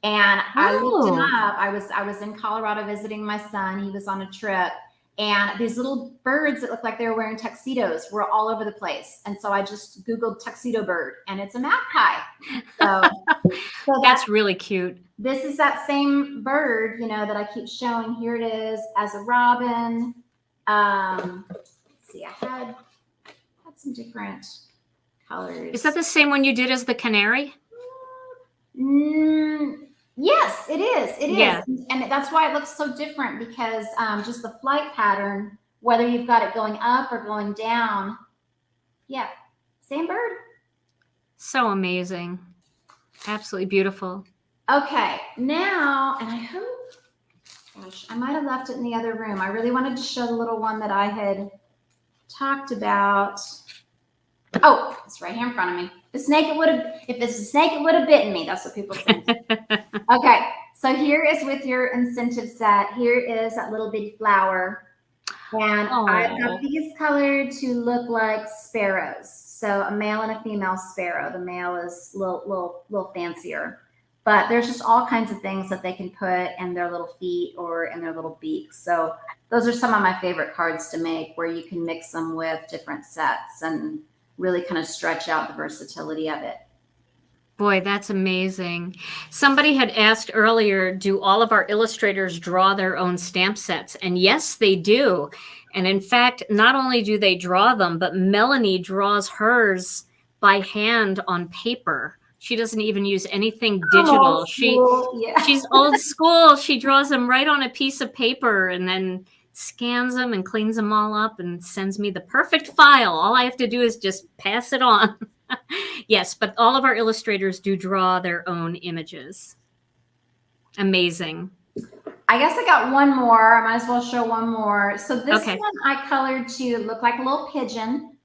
And I looked it up. I was in Colorado visiting my son. He was on a trip. And these little birds that look like they were wearing tuxedos were all over the place. And so I just Googled tuxedo bird, and it's a magpie. So that's really cute. This is that same bird, that I keep showing. Here it is as a robin. Let's see, I had some different colors. Is that the same one you did as the canary? Yes, it is. It Yeah. is. And that's why it looks so different because just the flight pattern, whether you've got it going up or going down. Yeah. Same bird. So amazing. Absolutely beautiful. Okay. Now, and I hope, gosh, I might have left it in the other room. I really wanted to show the little one that I had talked about. Oh, it's right here in front of me. If it's a snake, it would have bitten me. That's what people say. Okay, so here is with your incentive set. Here is that little bitty flower. And I've got these colored to look like sparrows. So a male and a female sparrow. The male is a little fancier. But there's just all kinds of things that they can put in their little feet or in their little beaks. So those are some of my favorite cards to make where you can mix them with different sets and really kind of stretch out the versatility of it. Boy, that's amazing. Somebody had asked earlier, do all of our illustrators draw their own stamp sets? And yes, they do. And in fact, not only do they draw them, but Melanie draws hers by hand on paper. She doesn't even use anything digital. She's old school. She draws them right on a piece of paper and then scans them and cleans them all up and sends me the perfect file. All I have to do is just pass it on. Yes, but all of our illustrators do draw their own images. Amazing. I guess I got one more. I might as well show one more. So this one I colored to look like a little pigeon.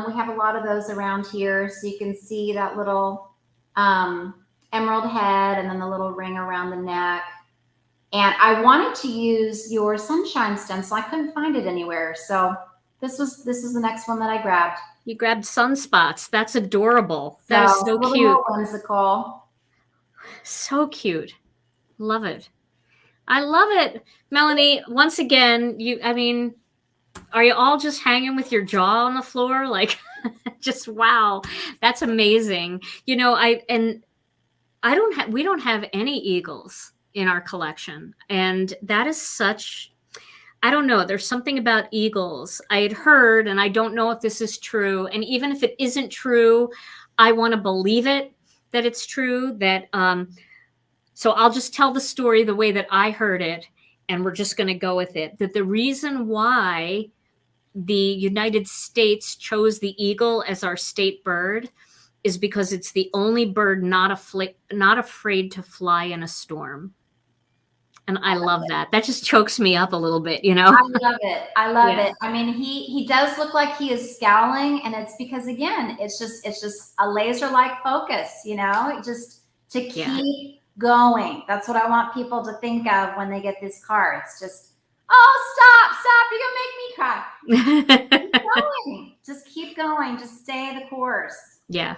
We have a lot of those around here. So you can see that little emerald head and then the little ring around the neck. And I wanted to use your sunshine stencil. I couldn't find it anywhere. So this is the next one that I grabbed. You grabbed sunspots. That's adorable. That is so cute. Whimsical. So cute. Love it. I love it. Melanie, once again, are you all just hanging with your jaw on the floor? Like, just wow. That's amazing. We don't have any eagles in our collection. And that is such, I don't know, there's something about eagles. I had heard, and I don't know if this is true. And even if it isn't true, I want to believe it, that it's true, that, so I'll just tell the story the way that I heard it, and we're just going to go with it. That the reason why the United States chose the eagle as our state bird is because it's the only bird not afraid to fly in a storm. And I love that. That just chokes me up a little bit, I love it. I love it. I mean, he does look like he is scowling, and it's because, again, it's just a laser-like focus, just to keep going. That's what I want people to think of when they get these cards. Just, oh, stop, you're gonna make me cry. Keep going. Just keep going. Just stay the course. Yeah.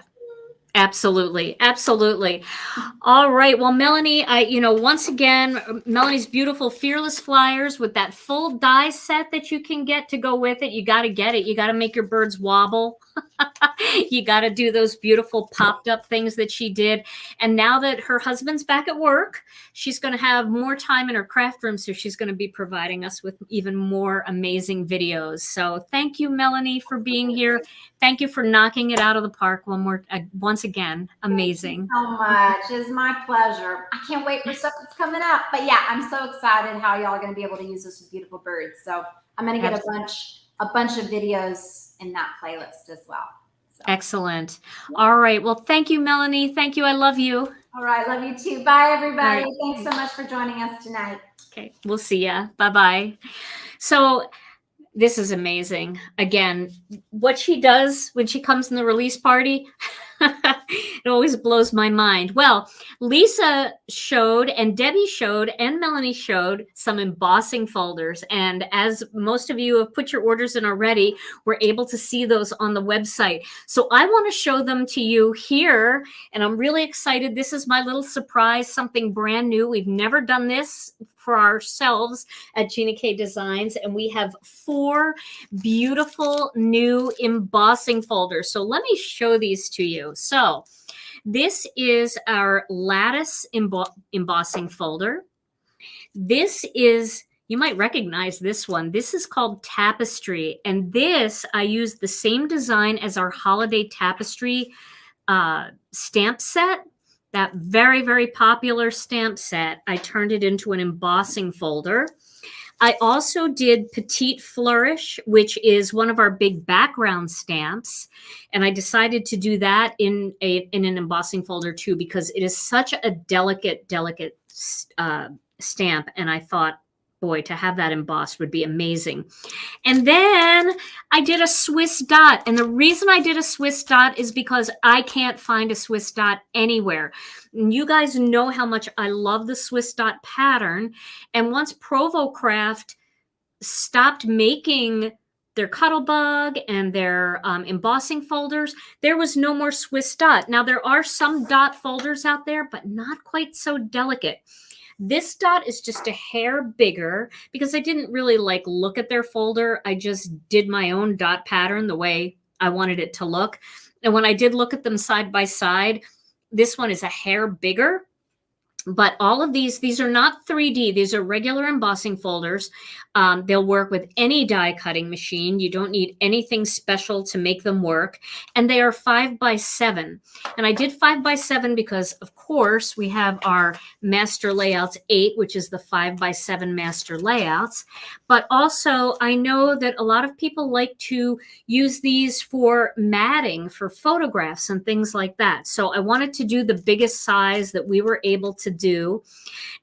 Absolutely. Absolutely. All right. Well, Melanie, once again, Melanie's beautiful Fearless Flyers with that full die set that you can get to go with it. You got to get it. You got to make your birds wobble. You got to do those beautiful popped up things that she did. And now that her husband's back at work, she's going to have more time in her craft room. So she's going to be providing us with even more amazing videos. So thank you, Melanie, for being here. Thank you for knocking it out of the park once again. Amazing. Thank you so much. It's my pleasure. I can't wait for stuff that's coming up. But yeah, I'm so excited how y'all are going to be able to use this with beautiful birds. So I'm going to get a bunch of videos in that playlist as well. So. Excellent. All right. Well, thank you, Melanie. Thank you. I love you. All right. Love you too. Bye, everybody. Right. Thanks so much for joining us tonight. Okay. We'll see ya. Bye-bye. So this is amazing. Again, what she does when she comes in the release party, it always blows my mind. Well, Lisa showed and Debbie showed and Melanie showed some embossing folders. And as most of you have put your orders in already, we're able to see those on the website. So I want to show them to you here. And I'm really excited. This is my little surprise, something brand new. We've never done this for ourselves at Gina K Designs. And we have 4 beautiful new embossing folders. So let me show these to you. So this is our lattice embossing folder. This is, you might recognize this one. This is called Tapestry. And this, I used the same design as our holiday tapestry stamp set. That very, very popular stamp set. I turned it into an embossing folder. I also did Petite Flourish, which is one of our big background stamps. And I decided to do that in an embossing folder too, because it is such a delicate stamp. And I thought, boy, to have that embossed would be amazing. And then I did a Swiss dot. And the reason I did a Swiss dot is because I can't find a Swiss dot anywhere. And you guys know how much I love the Swiss dot pattern. And once Provo Craft stopped making their Cuttlebug and their embossing folders, there was no more Swiss dot. Now, there are some dot folders out there, but not quite so delicate. This dot is just a hair bigger because I didn't really look at their folder. I just did my own dot pattern the way I wanted it to look. And when I did look at them side by side, this one is a hair bigger. But all of these are not 3D. These are regular embossing folders. They'll work with any die cutting machine. You don't need anything special to make them work. And they are 5x7. And I did 5x7 because, of course, we have our master layouts 8, which is the 5x7 master layouts. But also, I know that a lot of people like to use these for matting, for photographs and things like that. So I wanted to do the biggest size that we were able to do.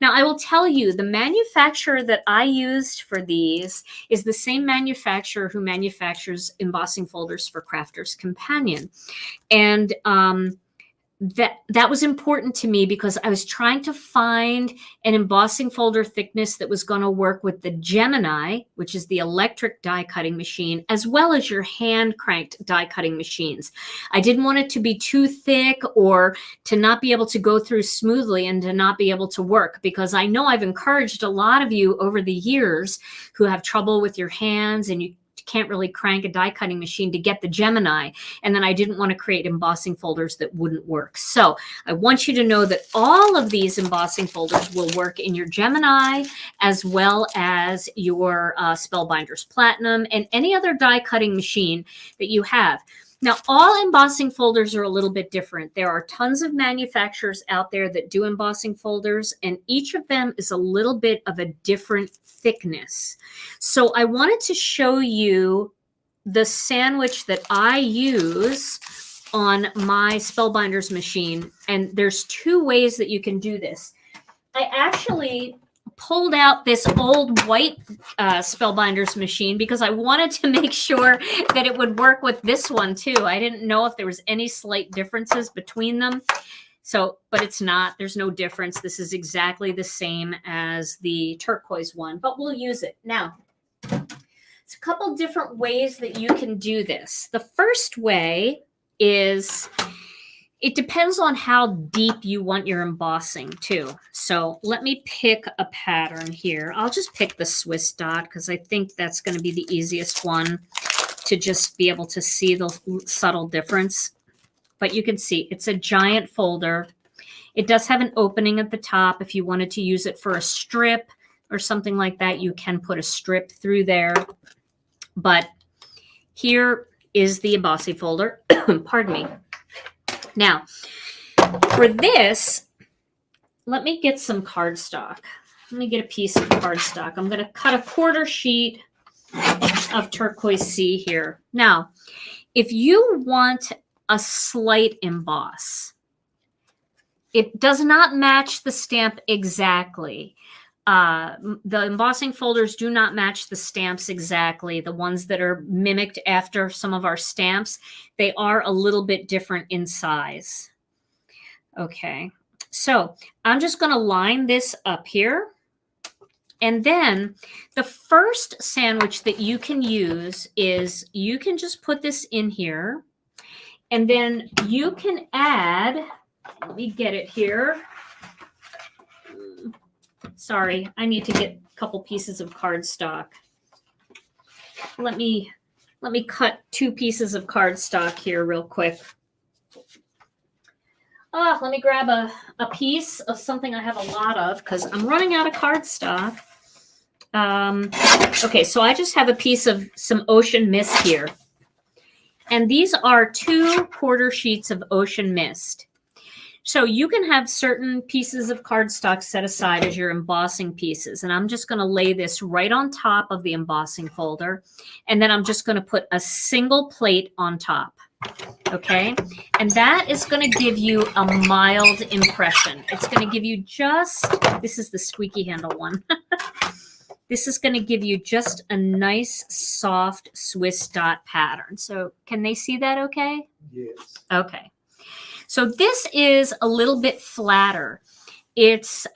Now, I will tell you, the manufacturer that I used for these is the same manufacturer who manufactures embossing folders for Crafter's Companion. And that was important to me because I was trying to find an embossing folder thickness that was going to work with the Gemini, which is the electric die cutting machine, as well as your hand cranked die cutting machines. I didn't want it to be too thick or to not be able to go through smoothly and to not be able to work, because I know I've encouraged a lot of you over the years who have trouble with your hands and you can't really crank a die cutting machine to get the Gemini. And then I didn't want to create embossing folders that wouldn't work. So I want you to know that all of these embossing folders will work in your Gemini, as well as your Spellbinders Platinum and any other die cutting machine that you have. Now, all embossing folders are a little bit different. There are tons of manufacturers out there that do embossing folders, and each of them is a little bit of a different thickness. So I wanted to show you the sandwich that I use on my Spellbinders machine. And there's 2 ways that you can do this. I actually pulled out this old white Spellbinders machine because I wanted to make sure that it would work with this one too. I didn't know if there was any slight differences between them. So, but it's not, there's no difference. This is exactly the same as the turquoise one, but we'll use it. Now, it's a couple different ways that you can do this. The first way is, it depends on how deep you want your embossing too. So let me pick a pattern here. I'll just pick the Swiss dot because I think that's going to be the easiest one to just be able to see the subtle difference. But you can see it's a giant folder. It does have an opening at the top. If you wanted to use it for a strip or something like that, you can put a strip through there. But here is the embossing folder. Pardon me. Now, for this, let me get some cardstock. Let me get a piece of cardstock. I'm going to cut a 1/4 sheet of turquoise sea here. Now, if you want a slight emboss, it does not match the stamp exactly. The embossing folders do not match the stamps exactly. The ones that are mimicked after some of our stamps, they are a little bit different in size. Okay, so I'm just going to line this up here. And then the first sandwich that you can use is you can just put this in here. And then you can add, let me get it here. Sorry, I need to get a couple pieces of cardstock. Let me cut 2 pieces of cardstock here real quick. Let me grab a piece of something I have a lot of because I'm running out of cardstock. Okay, so I just have a piece of some ocean mist here. And these are 2 1/4 sheets of ocean mist. So you can have certain pieces of cardstock set aside as your embossing pieces. And I'm just going to lay this right on top of the embossing folder. And then I'm just going to put a single plate on top. Okay. And that is going to give you a mild impression. It's going to give you just, this is the squeaky handle one. This is going to give you just a nice, soft Swiss dot pattern. So can they see that okay? Yes. Okay. So this is a little bit flatter. It's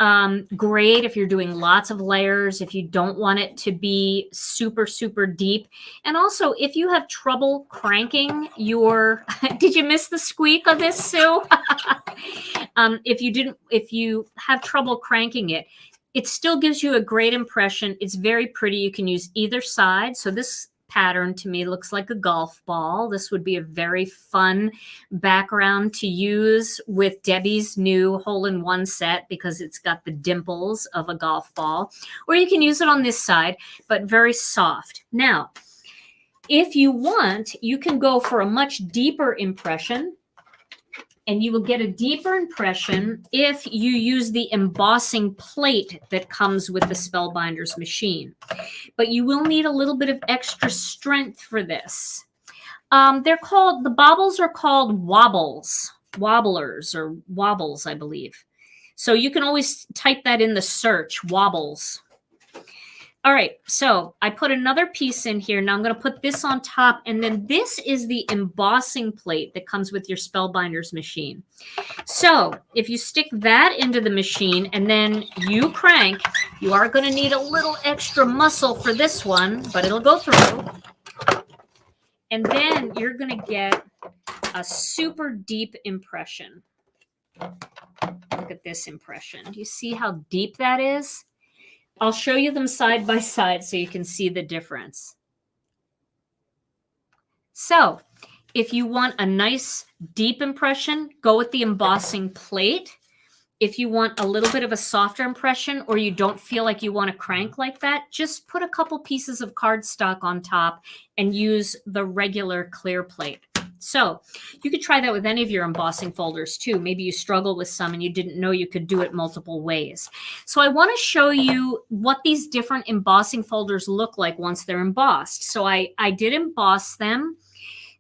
great if you're doing lots of layers, if you don't want it to be super, super deep. And also, if you have trouble cranking your, did you miss the squeak of this, Sue? If you have trouble cranking it, it still gives you a great impression. It's very pretty. You can use either side. So this pattern to me looks like a golf ball. This would be a very fun background to use with Debbie's new hole-in-one set because it's got the dimples of a golf ball. Or you can use it on this side, but very soft. Now, if you want, you can go for a much deeper impression. And you will get a deeper impression if you use the embossing plate that comes with the Spellbinders machine. But you will need a little bit of extra strength for this. The baubles are called wobblers or wobbles, I believe. So you can always type that in the search, wobbles. All right, so I put another piece in here. Now I'm going to put this on top, and then this is the embossing plate that comes with your Spellbinders machine. So if you stick that into the machine and then you crank, you are going to need a little extra muscle for this one, but it'll go through. And then you're going to get a super deep impression. Look at this impression. Do you see how deep that is? I'll show you them side by side so you can see the difference. So if you want a nice deep impression, go with the embossing plate. If you want a little bit of a softer impression or you don't feel like you want to crank like that, just put a couple pieces of cardstock on top and use the regular clear plate. So you could try that with any of your embossing folders too. Maybe you struggle with some and you didn't know you could do it multiple ways. So I want to show you what these different embossing folders look like once they're embossed. So I did emboss them.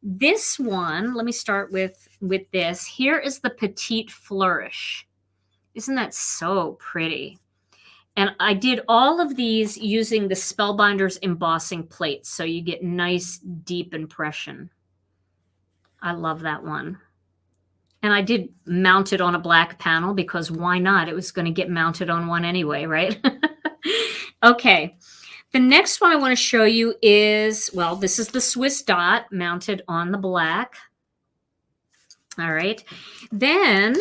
This one, let me start with this. Here is the Petite Flourish. Isn't that so pretty? And I did all of these using the Spellbinders embossing plates. So you get nice deep impression. I love that one. And I did mount it on a black panel because why not? It was going to get mounted on one anyway, right? Okay. The next one I want to show you is, well, this is the Swiss dot mounted on the black. All right. Then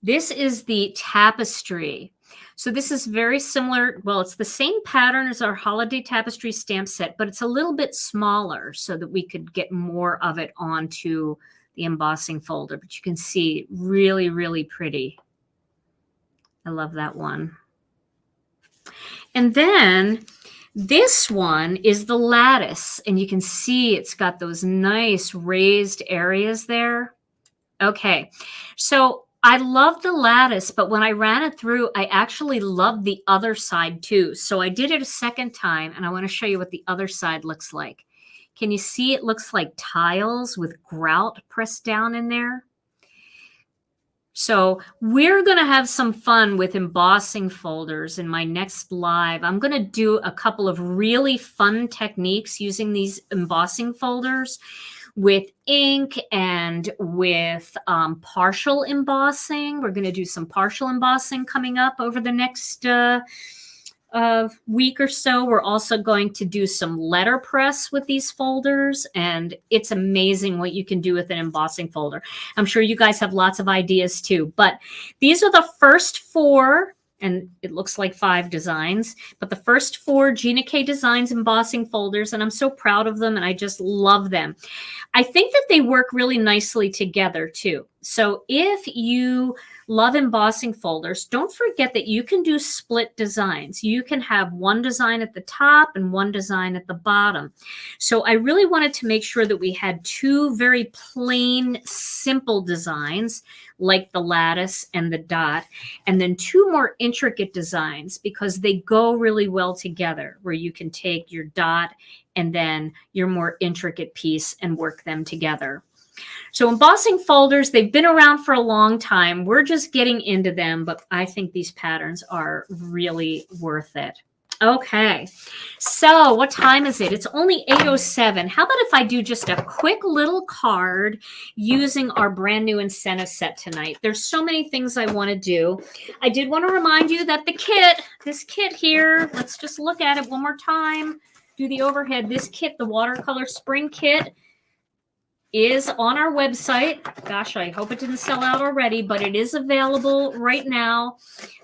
this is the tapestry. So this is very similar. Well, it's the same pattern as our holiday tapestry stamp set, but it's a little bit smaller so that we could get more of it onto the embossing folder. But you can see really, really pretty. I love that one. And then this one is the lattice, and you can see it's got those nice raised areas there. Okay, so I love the lattice, but when I ran it through, I actually loved the other side too. So I did it a second time, and I want to show you what the other side looks like. Can you see it looks like tiles with grout pressed down in there? So we're going to have some fun with embossing folders in my next live. I'm going to do a couple of really fun techniques using these embossing folders with ink and with partial embossing. We're going to do some partial embossing coming up over the next week or so. We're also going to do some letterpress with these folders, and it's amazing what you can do with an embossing folder. I'm sure you guys have lots of ideas too, but these are the first 4, and it looks like 5 designs, but the first 4 Gina K Designs embossing folders, and I'm so proud of them, and I just love them. I think that they work really nicely together too. So if you love embossing folders, don't forget that you can do split designs. You can have one design at the top and one design at the bottom. So I really wanted to make sure that we had 2 very plain, simple designs like the lattice and the dot, and then 2 more intricate designs because they go really well together, where you can take your dot and then your more intricate piece and work them together. So embossing folders, they've been around for a long time. We're just getting into them, but I think these patterns are really worth it. Okay, so what time is it? It's only 8:07. How about if I do just a quick little card using our brand new incentive set tonight? There's so many things I want to do. I did want to remind you that the kit, this kit here, let's just look at it one more time. Do the overhead. This kit, the watercolor spring kit, is on our website. Gosh, I hope it didn't sell out already, but it is available right now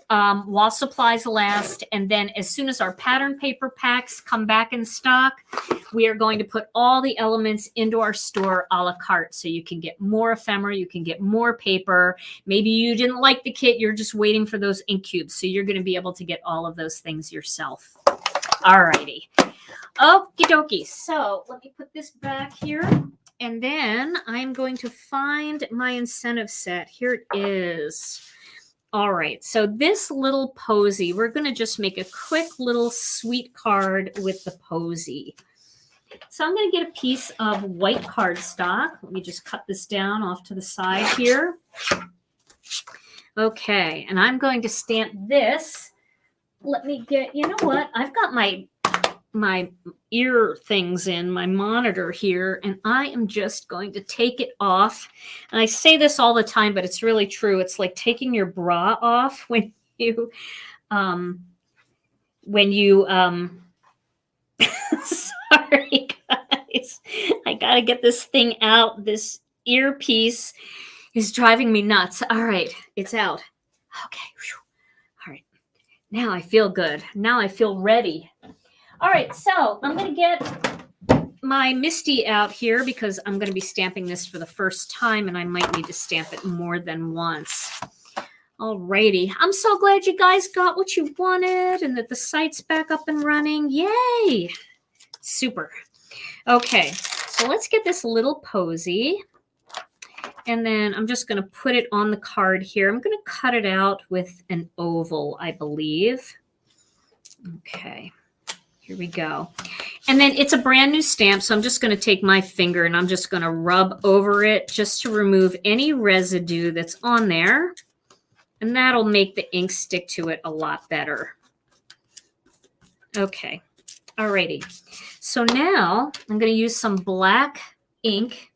while supplies last. And then as soon as our pattern paper packs come back in stock, we are going to put all the elements into our store a la carte. So you can get more ephemera, you can get more paper. Maybe you didn't like the kit, you're just waiting for those ink cubes. So you're going to be able to get all of those things yourself. All righty. Okie dokie. So let me put this back here. And then I'm going to find my incentive set. Here it is. All right. So this little posy, we're going to just make a quick little sweet card with the posy. So I'm going to get a piece of white cardstock. Let me just cut this down off to the side here. Okay. And I'm going to stamp this. Let me get, you know what? I've got my ear things in my monitor here, and I am just going to take it off. And I say this all the time, but it's really true. It's like taking your bra off when you sorry guys, I gotta get this thing out. This earpiece is driving me nuts. All right, it's out. Okay. All right, now I feel good. Now I feel ready. All right, so I'm going to get my Misty out here because I'm going to be stamping this for the first time, and I might need to stamp it more than once. All righty. I'm so glad you guys got what you wanted and that the site's back up and running. Yay! Super. Okay, so let's get this little posy, and then I'm just going to put it on the card here. I'm going to cut it out with an oval, I believe. Okay. Here we go. And then it's a brand new stamp, so I'm just going to take my finger and I'm just going to rub over it just to remove any residue that's on there. And that'll make the ink stick to it a lot better. Okay. Alrighty. So now I'm going to use some black ink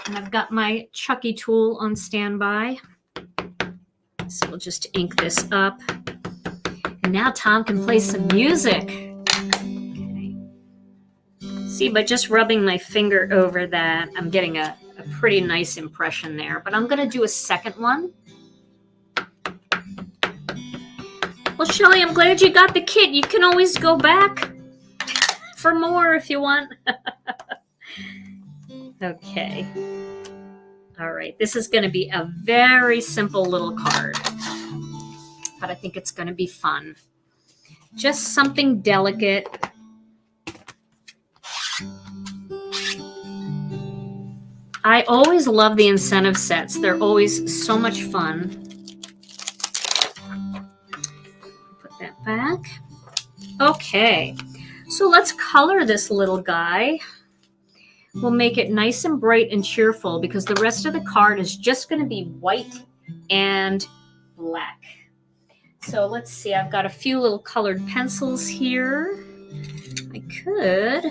And I've got my Chucky tool on standby. So we'll just ink this up. And now Tom can play some music. Okay. See, by just rubbing my finger over that, I'm getting a pretty nice impression there. But I'm going to do a second one. Well, Shelly, I'm glad you got the kit. You can always go back for more if you want. Okay. All right. This is going to be a very simple little card, but I think it's going to be fun. Just something delicate. I always love the incentive sets. They're always so much fun. Put that back. Okay. So let's color this little guy. We'll make it nice and bright and cheerful because the rest of the card is just going to be white and black. So let's see. I've got a few little colored pencils here. I could.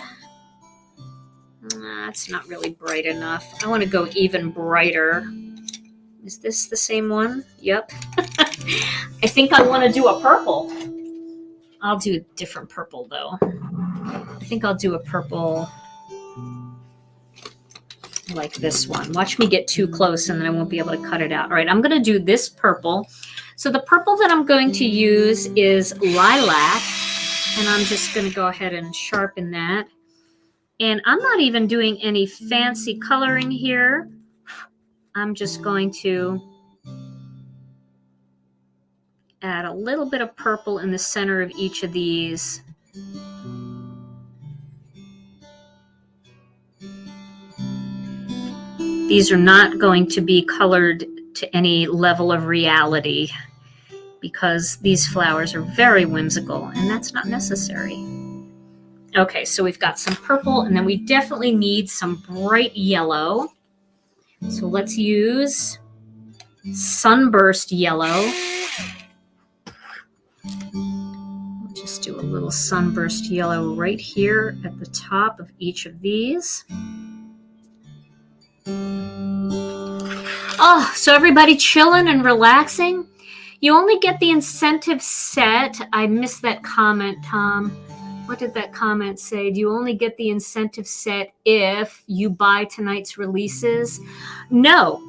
That's not really bright enough. I want to go even brighter. Is this the same one? Yep. I think I want to do a purple. I'll do a different purple though. I think I'll do a purple like this one. Watch me get too close and then I won't be able to cut it out. All right, I'm going to do this purple. So the purple that I'm going to use is lilac, and I'm just going to go ahead and sharpen that. And I'm not even doing any fancy coloring here. I'm just going to add a little bit of purple in the center of each of these. These are not going to be colored to any level of reality because these flowers are very whimsical and that's not necessary. Okay, so we've got some purple and then we definitely need some bright yellow. So let's use sunburst yellow. We'll just do a little sunburst yellow right here at the top of each of these. Oh, so everybody chilling and relaxing? You only get the incentive set. I missed that comment, Tom. What did that comment say? Do you only get the incentive set if you buy tonight's releases? No.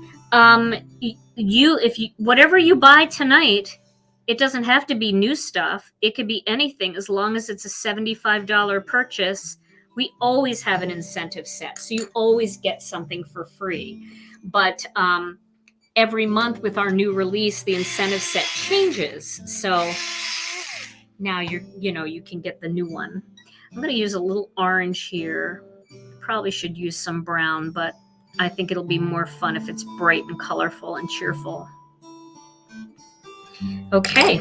Whatever you buy tonight, it doesn't have to be new stuff. It could be anything as long as it's a $75 purchase. We always have an incentive set, so you always get something for free. But every month with our new release, the incentive set changes. So now you can get the new one. I'm going to use a little orange here. Probably should use some brown, but I think it'll be more fun if it's bright and colorful and cheerful. Okay.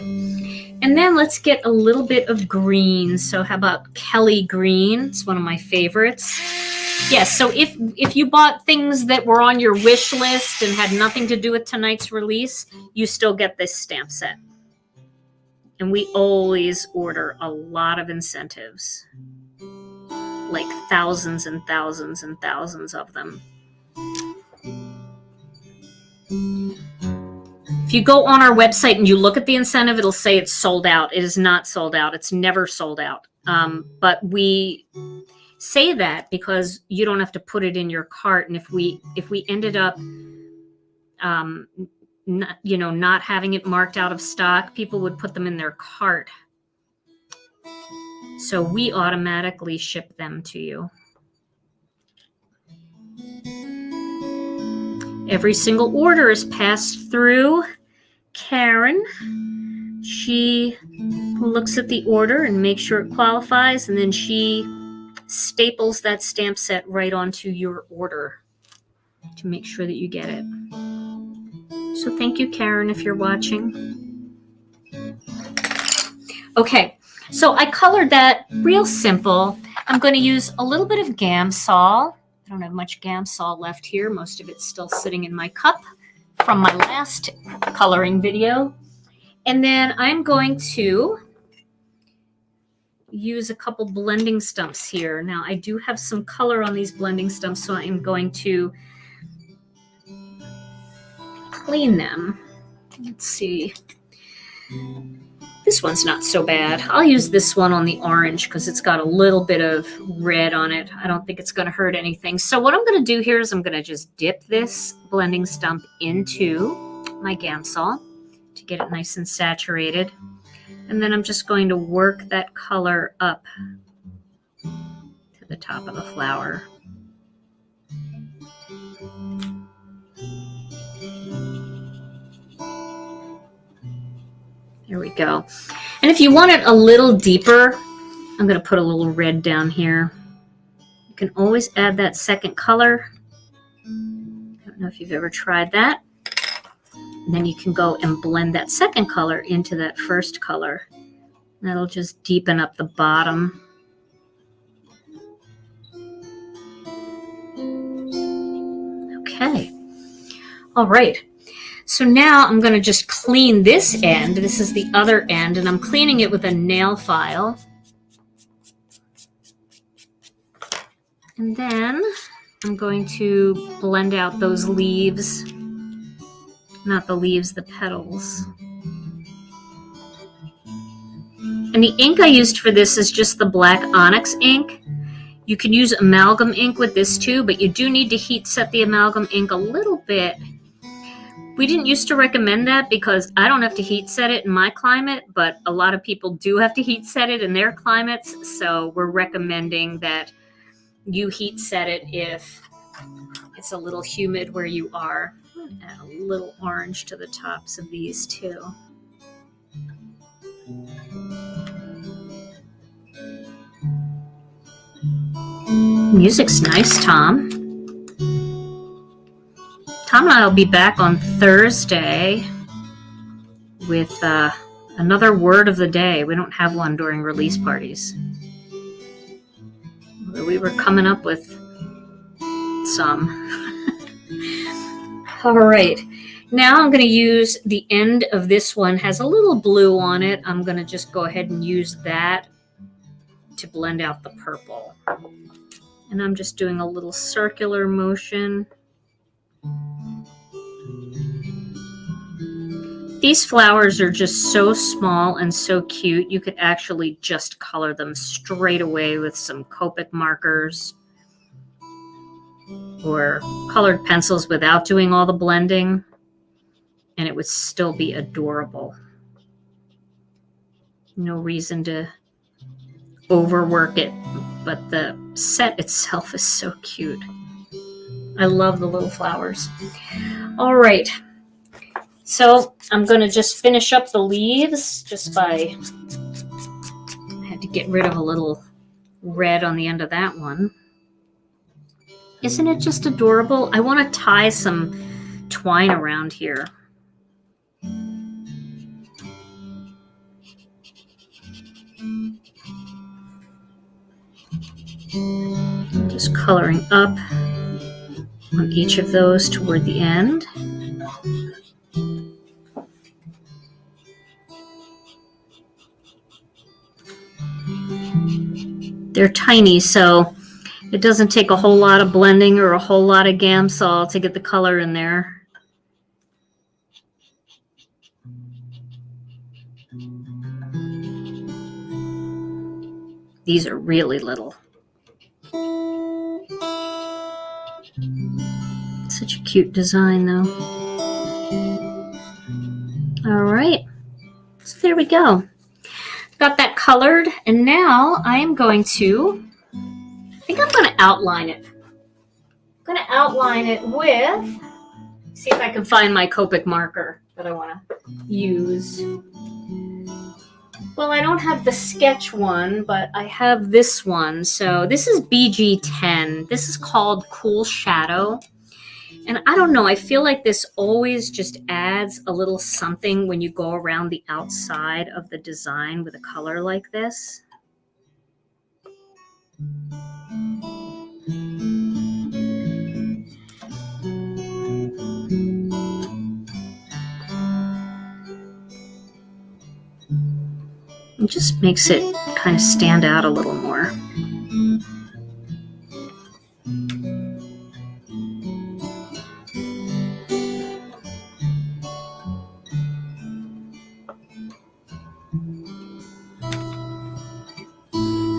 And then let's get a little bit of green. So how about Kelly green? It's one of my favorites. Yes, so if you bought things that were on your wish list and had nothing to do with tonight's release, you still get this stamp set. And we always order a lot of incentives, like thousands and thousands and thousands of them. If you go on our website and you look at the incentive, it'll say it's sold out. It is not sold out. It's never sold out. But we say that because you don't have to put it in your cart. And if we ended up, not having it marked out of stock, people would put them in their cart. So we automatically ship them to you. Every single order is passed through Karen. She looks at the order and makes sure it qualifies, and then she staples that stamp set right onto your order to make sure that you get it. So thank you, Karen, if you're watching. Okay, so I colored that real simple. I'm going to use a little bit of Gamsol. I don't have much Gamsol left here. Most of it's still sitting in my cup from my last coloring video. And then I'm going to use a couple blending stumps here. Now, I do have some color on these blending stumps, so I'm going to clean them. Let's see. This one's not so bad. I'll use this one on the orange because it's got a little bit of red on it. I don't think it's going to hurt anything. So what I'm going to do here is I'm going to just dip this blending stump into my Gamsol to get it nice and saturated. And then I'm just going to work that color up to the top of the flower. There we go. And if you want it a little deeper, I'm going to put a little red down here. You can always add that second color. I don't know if you've ever tried that. And then you can go and blend that second color into that first color. That'll just deepen up the bottom. Okay. All right. So now I'm going to just clean this end. This is the other end, and I'm cleaning it with a nail file. And then I'm going to blend out those leaves. Not the leaves, the petals. And the ink I used for this is just the black onyx ink. You can use amalgam ink with this too, but you do need to heat set the amalgam ink a little bit. We didn't used to recommend that because I don't have to heat set it in my climate, but a lot of people do have to heat set it in their climates. So we're recommending that you heat set it if it's a little humid where you are. Add a little orange to the tops of these too. Music's nice, Tom. Tom and I will be back on Thursday with another word of the day. We don't have one during release parties. We were coming up with some. All right. Now I'm going to use the end of this one. Has a little blue on it. I'm going to just go ahead and use that to blend out the purple. And I'm just doing a little circular motion. These flowers are just so small and so cute. You could actually just color them straight away with some Copic markers or colored pencils without doing all the blending, and it would still be adorable. No reason to overwork it, but the set itself is so cute. I love the little flowers. All right. So I'm going to just finish up the leaves just by, I had to get rid of a little red on the end of that one. Isn't it just adorable? I want to tie some twine around here. Just coloring up on each of those toward the end. They're tiny, so it doesn't take a whole lot of blending or a whole lot of Gamsol to get the color in there. These are really little. Such a cute design, though. All right, so there we go. Got that colored, and now I am going to, I think I'm going to outline it. I'm going to outline it with, see if I can find my Copic marker that I want to use. Well, I don't have the sketch one, but I have this one. So this is BG10. This is called Cool Shadow. And I don't know, I feel like this always just adds a little something when you go around the outside of the design with a color like this. It just makes it kind of stand out a little more.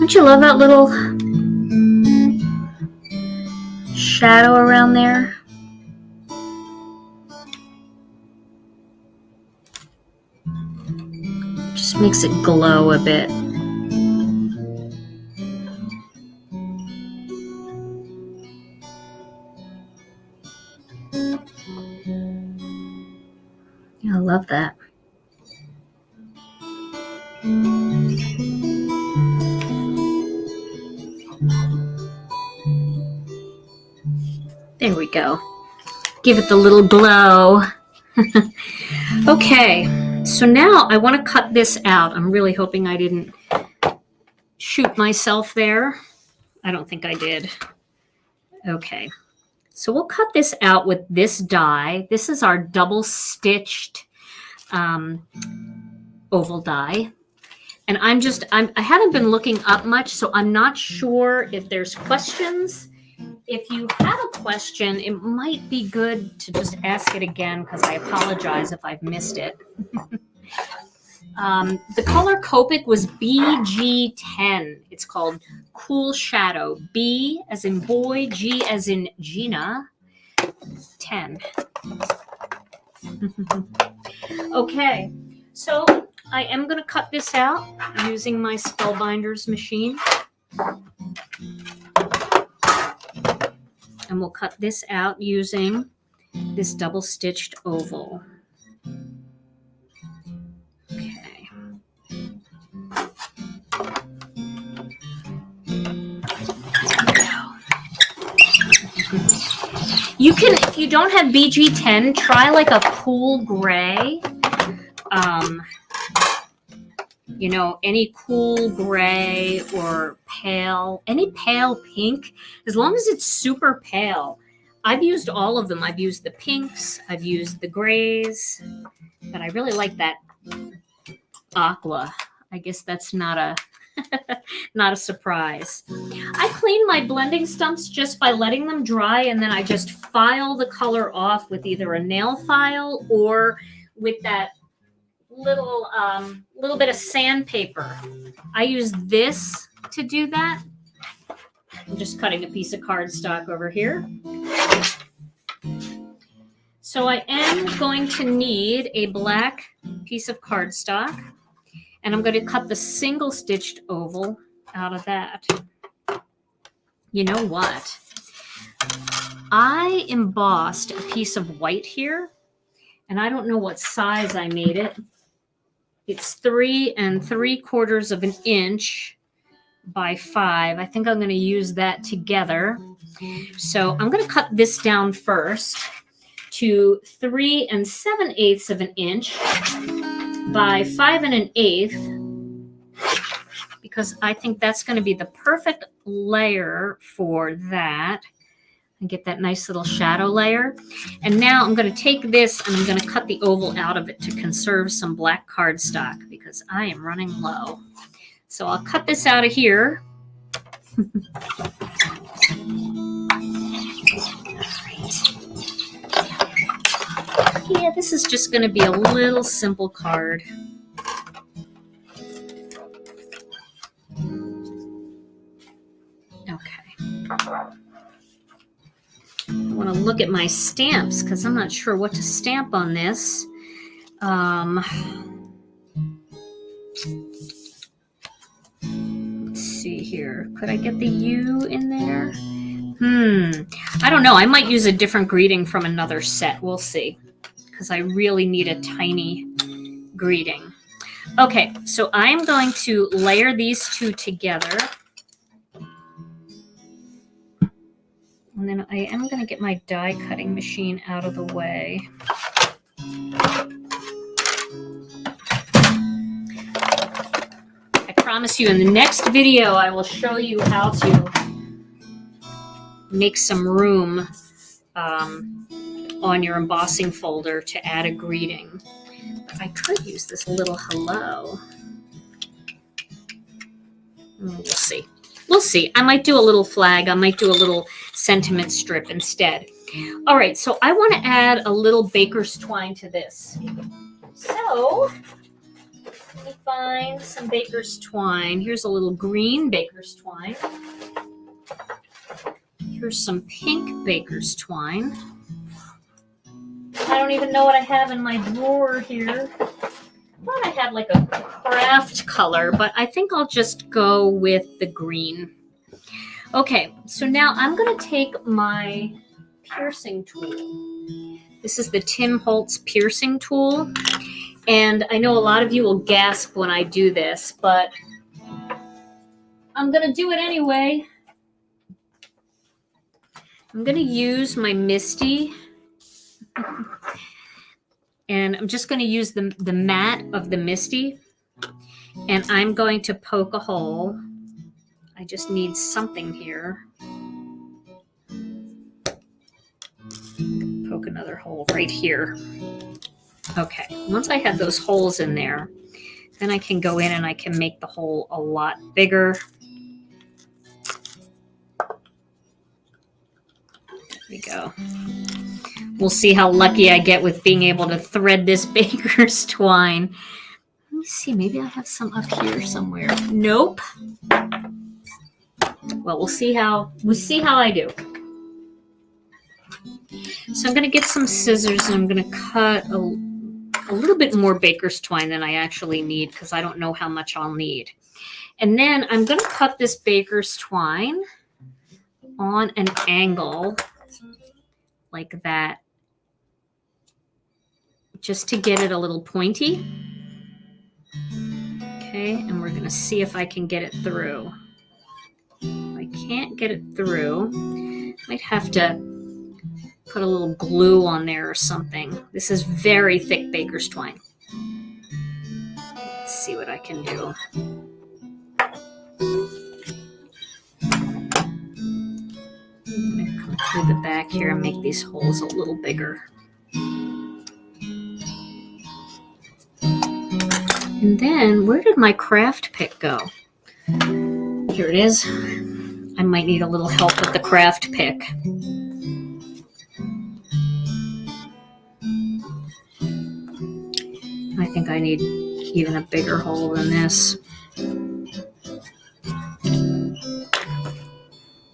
Don't you love that little shadow around there? Just makes it glow a bit. Yeah, I love that. There we go. Give it the little glow. Okay, so now I want to cut this out. I'm really hoping I didn't shoot myself there. I don't think I did. Okay, so we'll cut this out with this die. This is our double stitched oval die. And I haven't been looking up much, so I'm not sure if there's questions. If you have a question, it might be good to just ask it again, because I apologize if I've missed it. The color Copic was BG10. It's called Cool Shadow. B as in boy, G as in Gina, 10. Okay, so I am going to cut this out using my Spellbinders machine. And we'll cut this out using this double stitched oval. Okay. You can, if you don't have BG10, try like a cool gray. You know, any cool gray or pale, any pale pink, as long as it's super pale. I've used all of them. I've used the pinks, I've used the grays, but I really like that aqua. I guess that's not a not a surprise. I clean my blending stumps just by letting them dry, and then I just file the color off with either a nail file or with that little bit of sandpaper. I use this to do that. I'm just cutting a piece of cardstock over here. So I am going to need a black piece of cardstock, and I'm going to cut the single stitched oval out of that. You know what? I embossed a piece of white here, and I don't know what size I made it. It's 3 3/4 inch by 5. I think I'm going to use that together. So I'm going to cut this down first to 3 7/8 inch by 5 1/8, because I think that's going to be the perfect layer for that. And get that nice little shadow layer. And now I'm going to take this and I'm going to cut the oval out of it to conserve some black cardstock, because I am running low. So I'll cut this out of here. Yeah, this is just going to be a little simple card. Okay. I want to look at my stamps because I'm not sure what to stamp on this. Let's see here. Could I get the U in there? I don't know. I might use a different greeting from another set. We'll see, because I really need a tiny greeting. Okay, so I'm going to layer these two together. And then I am going to get my die cutting machine out of the way. I promise you in the next video I will show you how to make some room on your embossing folder to add a greeting. But I could use this little hello. We'll see. We'll see. I might do a little flag. I might do a little sentiment strip instead. All right, so I want to add a little baker's twine to this. So Let me find some baker's twine. Here's a little green baker's twine. Here's some pink baker's twine. I don't even know what I have in my drawer here. I thought I had like a craft color, but I think I'll just go with the green. Okay, so now I'm going to take my piercing tool. This is the Tim Holtz piercing tool. And I know a lot of you will gasp when I do this, but I'm going to do it anyway. I'm going to use my Misty. And I'm just going to use the mat of the Misty. And I'm going to poke a hole. I just need something here. Poke another hole right here. Okay, once I have those holes in there, then I can go in and I can make the hole a lot bigger. There we go. We'll see how lucky I get with being able to thread this baker's twine. Let me see, maybe I have some up here somewhere. Nope. Well, we'll see how I do. So I'm going to get some scissors and I'm going to cut a little bit more baker's twine than I actually need because I don't know how much I'll need. And then I'm going to cut this baker's twine on an angle like that, just to get it a little pointy. Okay, and we're going to see if I can get it through. If I can't get it through, might have to put a little glue on there or something. This is very thick baker's twine. Let's see what I can do. I'm going to come through the back here and make these holes a little bigger. And then, where did my craft pick go? Here it is. I might need a little help with the craft pick. I think I need even a bigger hole than this.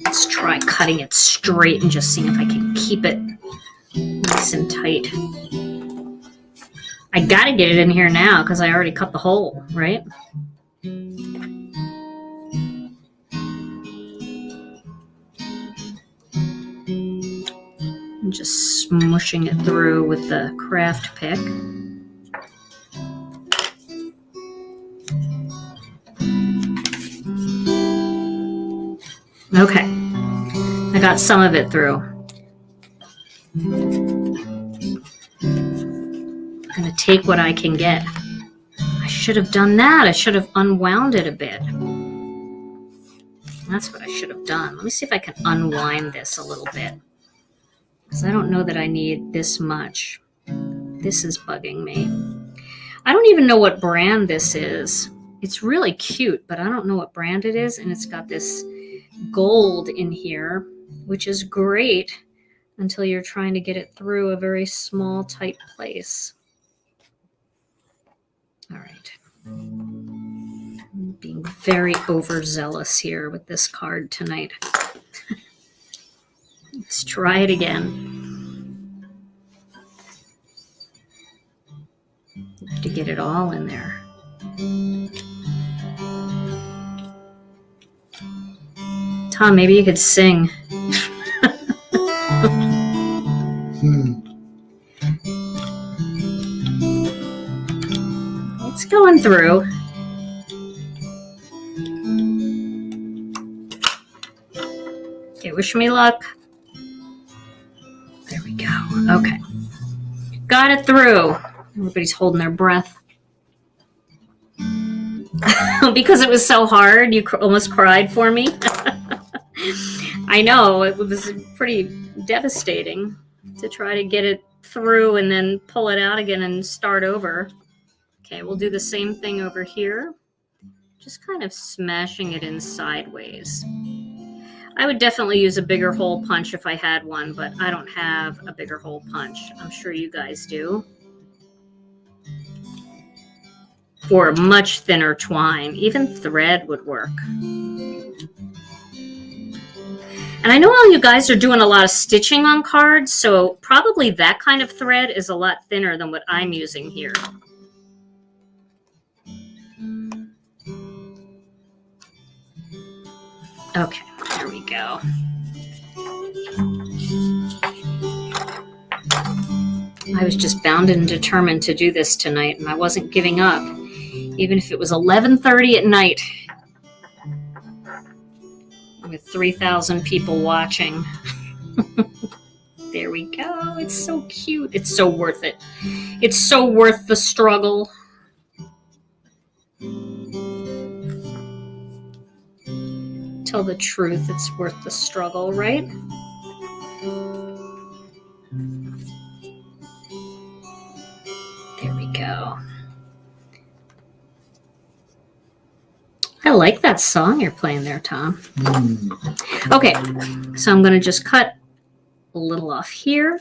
Let's try cutting it straight and just seeing if I can keep it nice and tight. I gotta get it in here now because I already cut the hole, right? I'm just smushing it through with the craft pick. Okay, I got some of it through. I'm gonna take what I can get. I should have done that. I should have unwound it a bit. That's what I should have done. Let me see if I can unwind this a little bit, because I don't know that I need this much. This is bugging me. I don't even know what brand this is. It's really cute, but I don't know what brand it is, and it's got this gold in here, which is great until you're trying to get it through a very small, tight place. All right. I'm being very overzealous here with this card tonight. Let's try it again. Have to get it all in there. Tom, maybe you could sing. It's going through. Okay, wish me luck. There we go. Okay. Got it through. Everybody's holding their breath. Because it was so hard, you almost cried for me. I know, it was pretty devastating to try to get it through and then pull it out again and start over. Okay, we'll do the same thing over here. Just kind of smashing it in sideways. I would definitely use a bigger hole punch if I had one, but I don't have a bigger hole punch. I'm sure you guys do. or much thinner twine. Even thread would work. And I know all you guys are doing a lot of stitching on cards, so probably that kind of thread is a lot thinner than what I'm using here. Okay, there we go. I was just bound and determined to do this tonight, and I wasn't giving up, even if it was 11:30 at night with 3,000 people watching. There we go. It's so cute. It's so worth it. It's so worth the struggle. Tell the truth, it's worth the struggle, right? There we go. I like that song you're playing there, Tom. Okay, so I'm going to just cut a little off here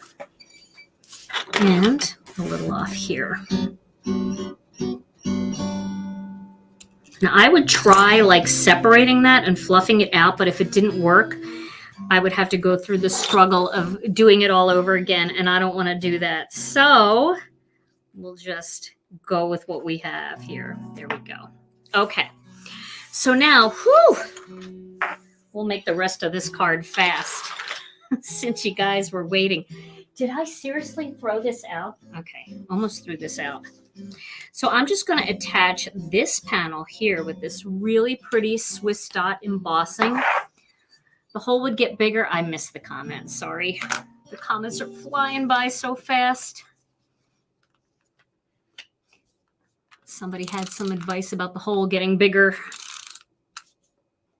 and a little off here. Now I would try like separating that and fluffing it out, but if it didn't work, I would have to go through the struggle of doing it all over again, and I don't want to do that. So we'll just go with what we have here. There we go. Okay. So now, we'll make the rest of this card fast since you guys were waiting. Did I seriously throw this out? Okay, almost threw this out. So I'm just going to attach this panel here with this really pretty Swiss dot embossing. The hole would get bigger. I missed the comments, sorry. The comments are flying by so fast. Somebody had some advice about the hole getting bigger.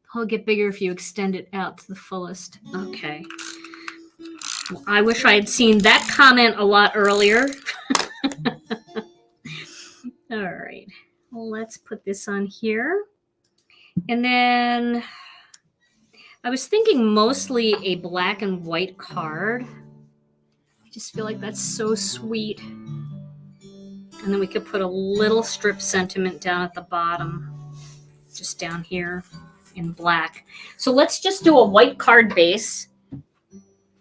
The hole get bigger if you extend it out to the fullest. Okay. Well, I wish I had seen that comment a lot earlier. All right. Well, let's put this on here. And then I was thinking mostly a black and white card. I just feel like that's so sweet. And then we could put a little strip sentiment down at the bottom, just down here in black. So let's just do a white card base.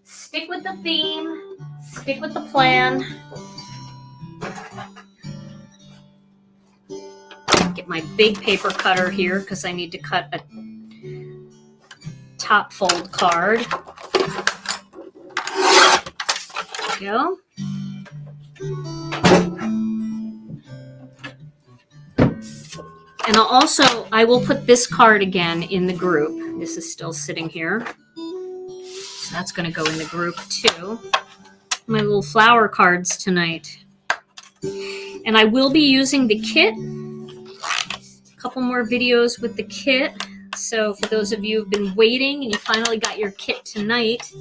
Stick with the theme, stick with the plan. Get my big paper cutter here because I need to cut a top fold card. There we go. And I will put this card again in the group. This is still sitting here. So that's going to go in the group too. My little flower cards tonight. And I will be using the kit. A couple more videos with the kit. So for those of you who've been waiting and you finally got your kit tonight,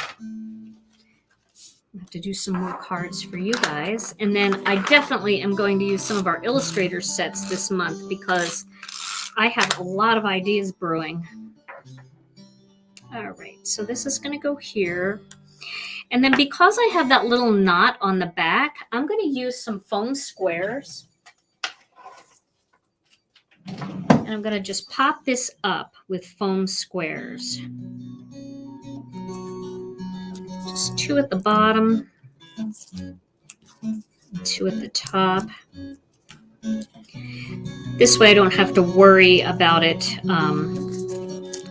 I have to do some more cards for you guys. And then I definitely am going to use some of our illustrator sets this month because I have a lot of ideas brewing. All right, so this is going to go here. And then because I have that little knot on the back, I'm going to use some foam squares. And I'm going to just pop this up with foam squares. Just 2 at the bottom, 2 at the top. This way I don't have to worry about it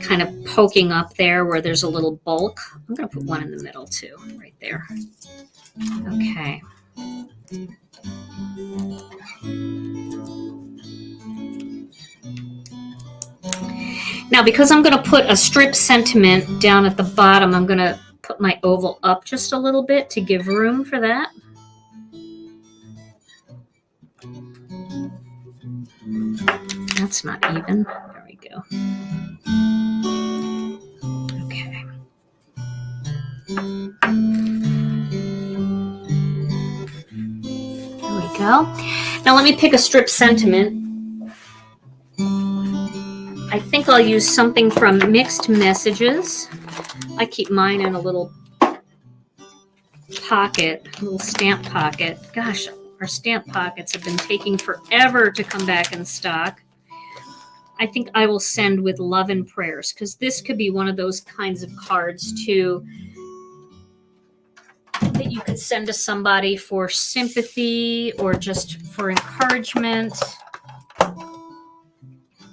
kind of poking up there where there's a little bulk. I'm going to put one in the middle too, right there. Okay. Now, because I'm going to put a strip sentiment down at the bottom, I'm going to put my oval up just a little bit to give room for that. That's not even. There we go. Okay. There we go. Now let me pick a strip sentiment. I think I'll use something from Mixed Messages. I keep mine in a little pocket, a little stamp pocket. Gosh, Our stamp pockets have been taking forever to come back in stock. I think I will send with love and prayers, because this could be one of those kinds of cards too that you could send to somebody for sympathy or just for encouragement. The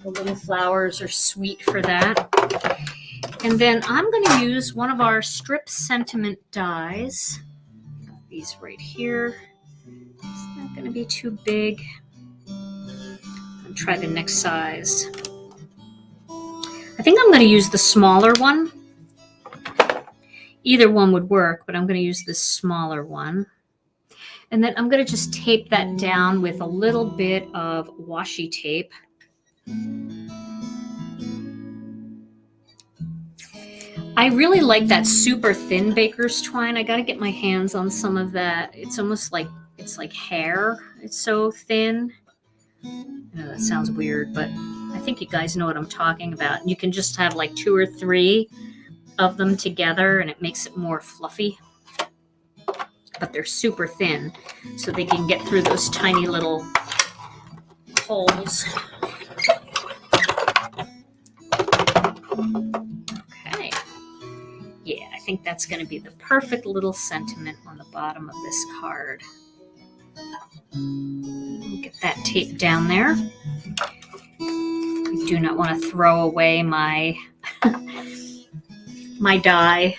little flowers are sweet for that. And then I'm going to use one of our strip sentiment dies. Got these right here. It's not going to be too big. I'll try the next size. I think I'm going to use the smaller one. Either one would work, but I'm going to use this smaller one. And then I'm going to just tape that down with a little bit of washi tape. I really like that super thin baker's twine. I got to get my hands on some of that. It's almost like, it's like hair. It's so thin. I know that sounds weird, but I think you guys know what I'm talking about. You can just have like 2 or 3 of them together and it makes it more fluffy. But they're super thin, so they can get through those tiny little holes. Okay. Yeah, I think that's going to be the perfect little sentiment on the bottom of this card. Get that tape down there. I do not want to throw away my my die.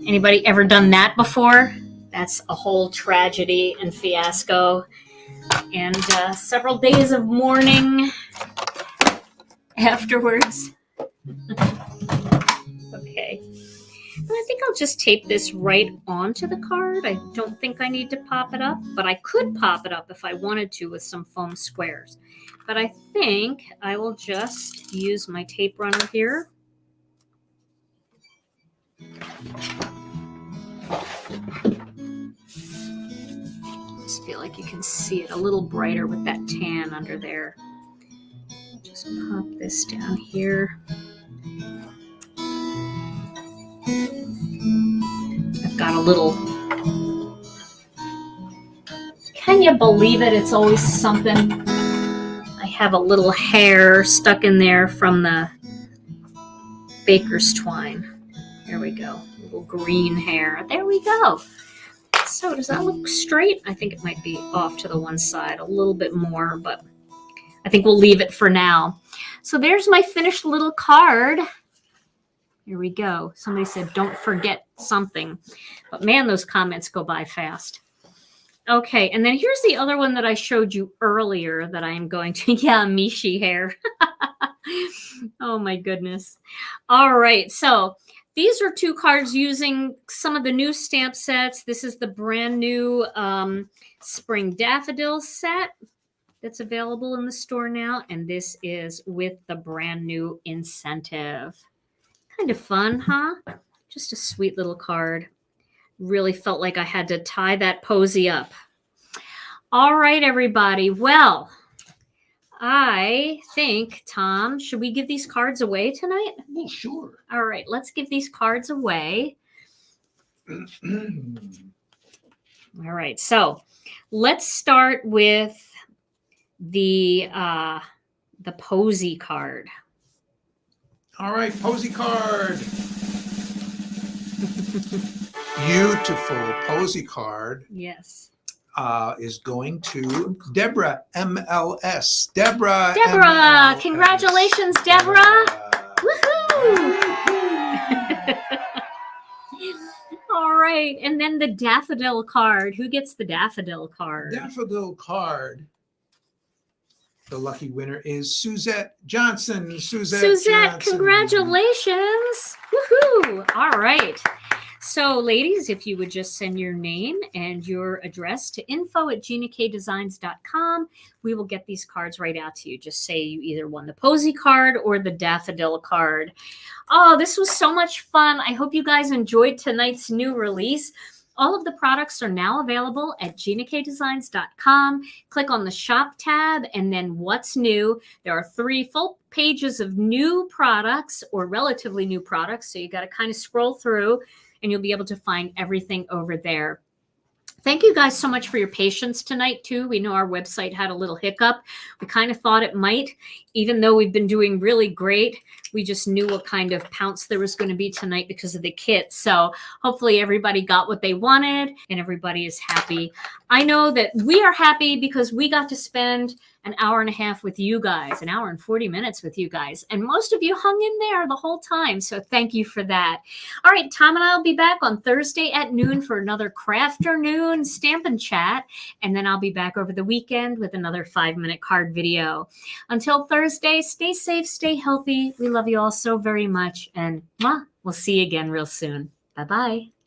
Anybody ever done that before? That's a whole tragedy and fiasco, and several days of mourning afterwards. Okay. And I think I'll just tape this right onto the card. I don't think I need to pop it up, but I could pop it up if I wanted to with some foam squares. But I think I will just use my tape runner here. Just feel like you can see it a little brighter with that tan under there. Just pop this down here. I've got a little, can you believe it? It's always something. I have a little hair stuck in there from the baker's twine. There we go. A little green hair. There we go. So does that look straight? I think it might be off to the one side a little bit more, but I think we'll leave it for now. So there's my finished little card. Here we go. Somebody said, don't forget something. But man, those comments go by fast. Okay, and then here's the other one that I showed you earlier that I am going to, yeah, Mishi hair. Oh my goodness. All right, so these are 2 cards using some of the new stamp sets. This is the brand new Spring Daffodils set that's available in the store now. And this is with the brand new incentive. Kind of fun, huh? Just a sweet little card. Really felt like I had to tie that posy up. All right, everybody. Well, I think, Tom, should we give these cards away tonight? Well, sure. All right, let's give these cards away. All right, so let's start with the posy card. All right, posy card. Beautiful posy card. Yes. Is going to Deborah MLS. Deborah, Deborah, MLS. congratulations, Deborah. Woohoo! All right, and then the daffodil card. Who gets the daffodil card? Daffodil card. The lucky winner is Suzette Johnson. Suzette, Johnson. congratulations. Woohoo! All right. So, ladies, if you would just send your name and your address to info@ginakdesigns.com, we will get these cards right out to you. Just say you either won the posy card or the daffodil card. Oh, this was so much fun. I hope you guys enjoyed tonight's new release. All of the products are now available at ginakdesigns.com. Click on the shop tab and then what's new. There are 3 full pages of new products or relatively new products. So you got to kind of scroll through and you'll be able to find everything over there. Thank you guys so much for your patience tonight, too. We know our website had a little hiccup. We kind of thought it might, even though we've been doing really great. We just knew what kind of pounce there was going to be tonight because of the kit. So hopefully everybody got what they wanted and everybody is happy. I know that we are happy because we got to spend an hour and a half with you guys, an hour and 40 minutes with you guys. And most of you hung in there the whole time. So thank you for that. All right, Tom and I will be back on Thursday at noon for another Crafternoon Stampin' Chat. And then I'll be back over the weekend with another 5-minute card video. Until Thursday, stay safe, stay healthy. We love you all so very much. And we'll see you again real soon. Bye-bye.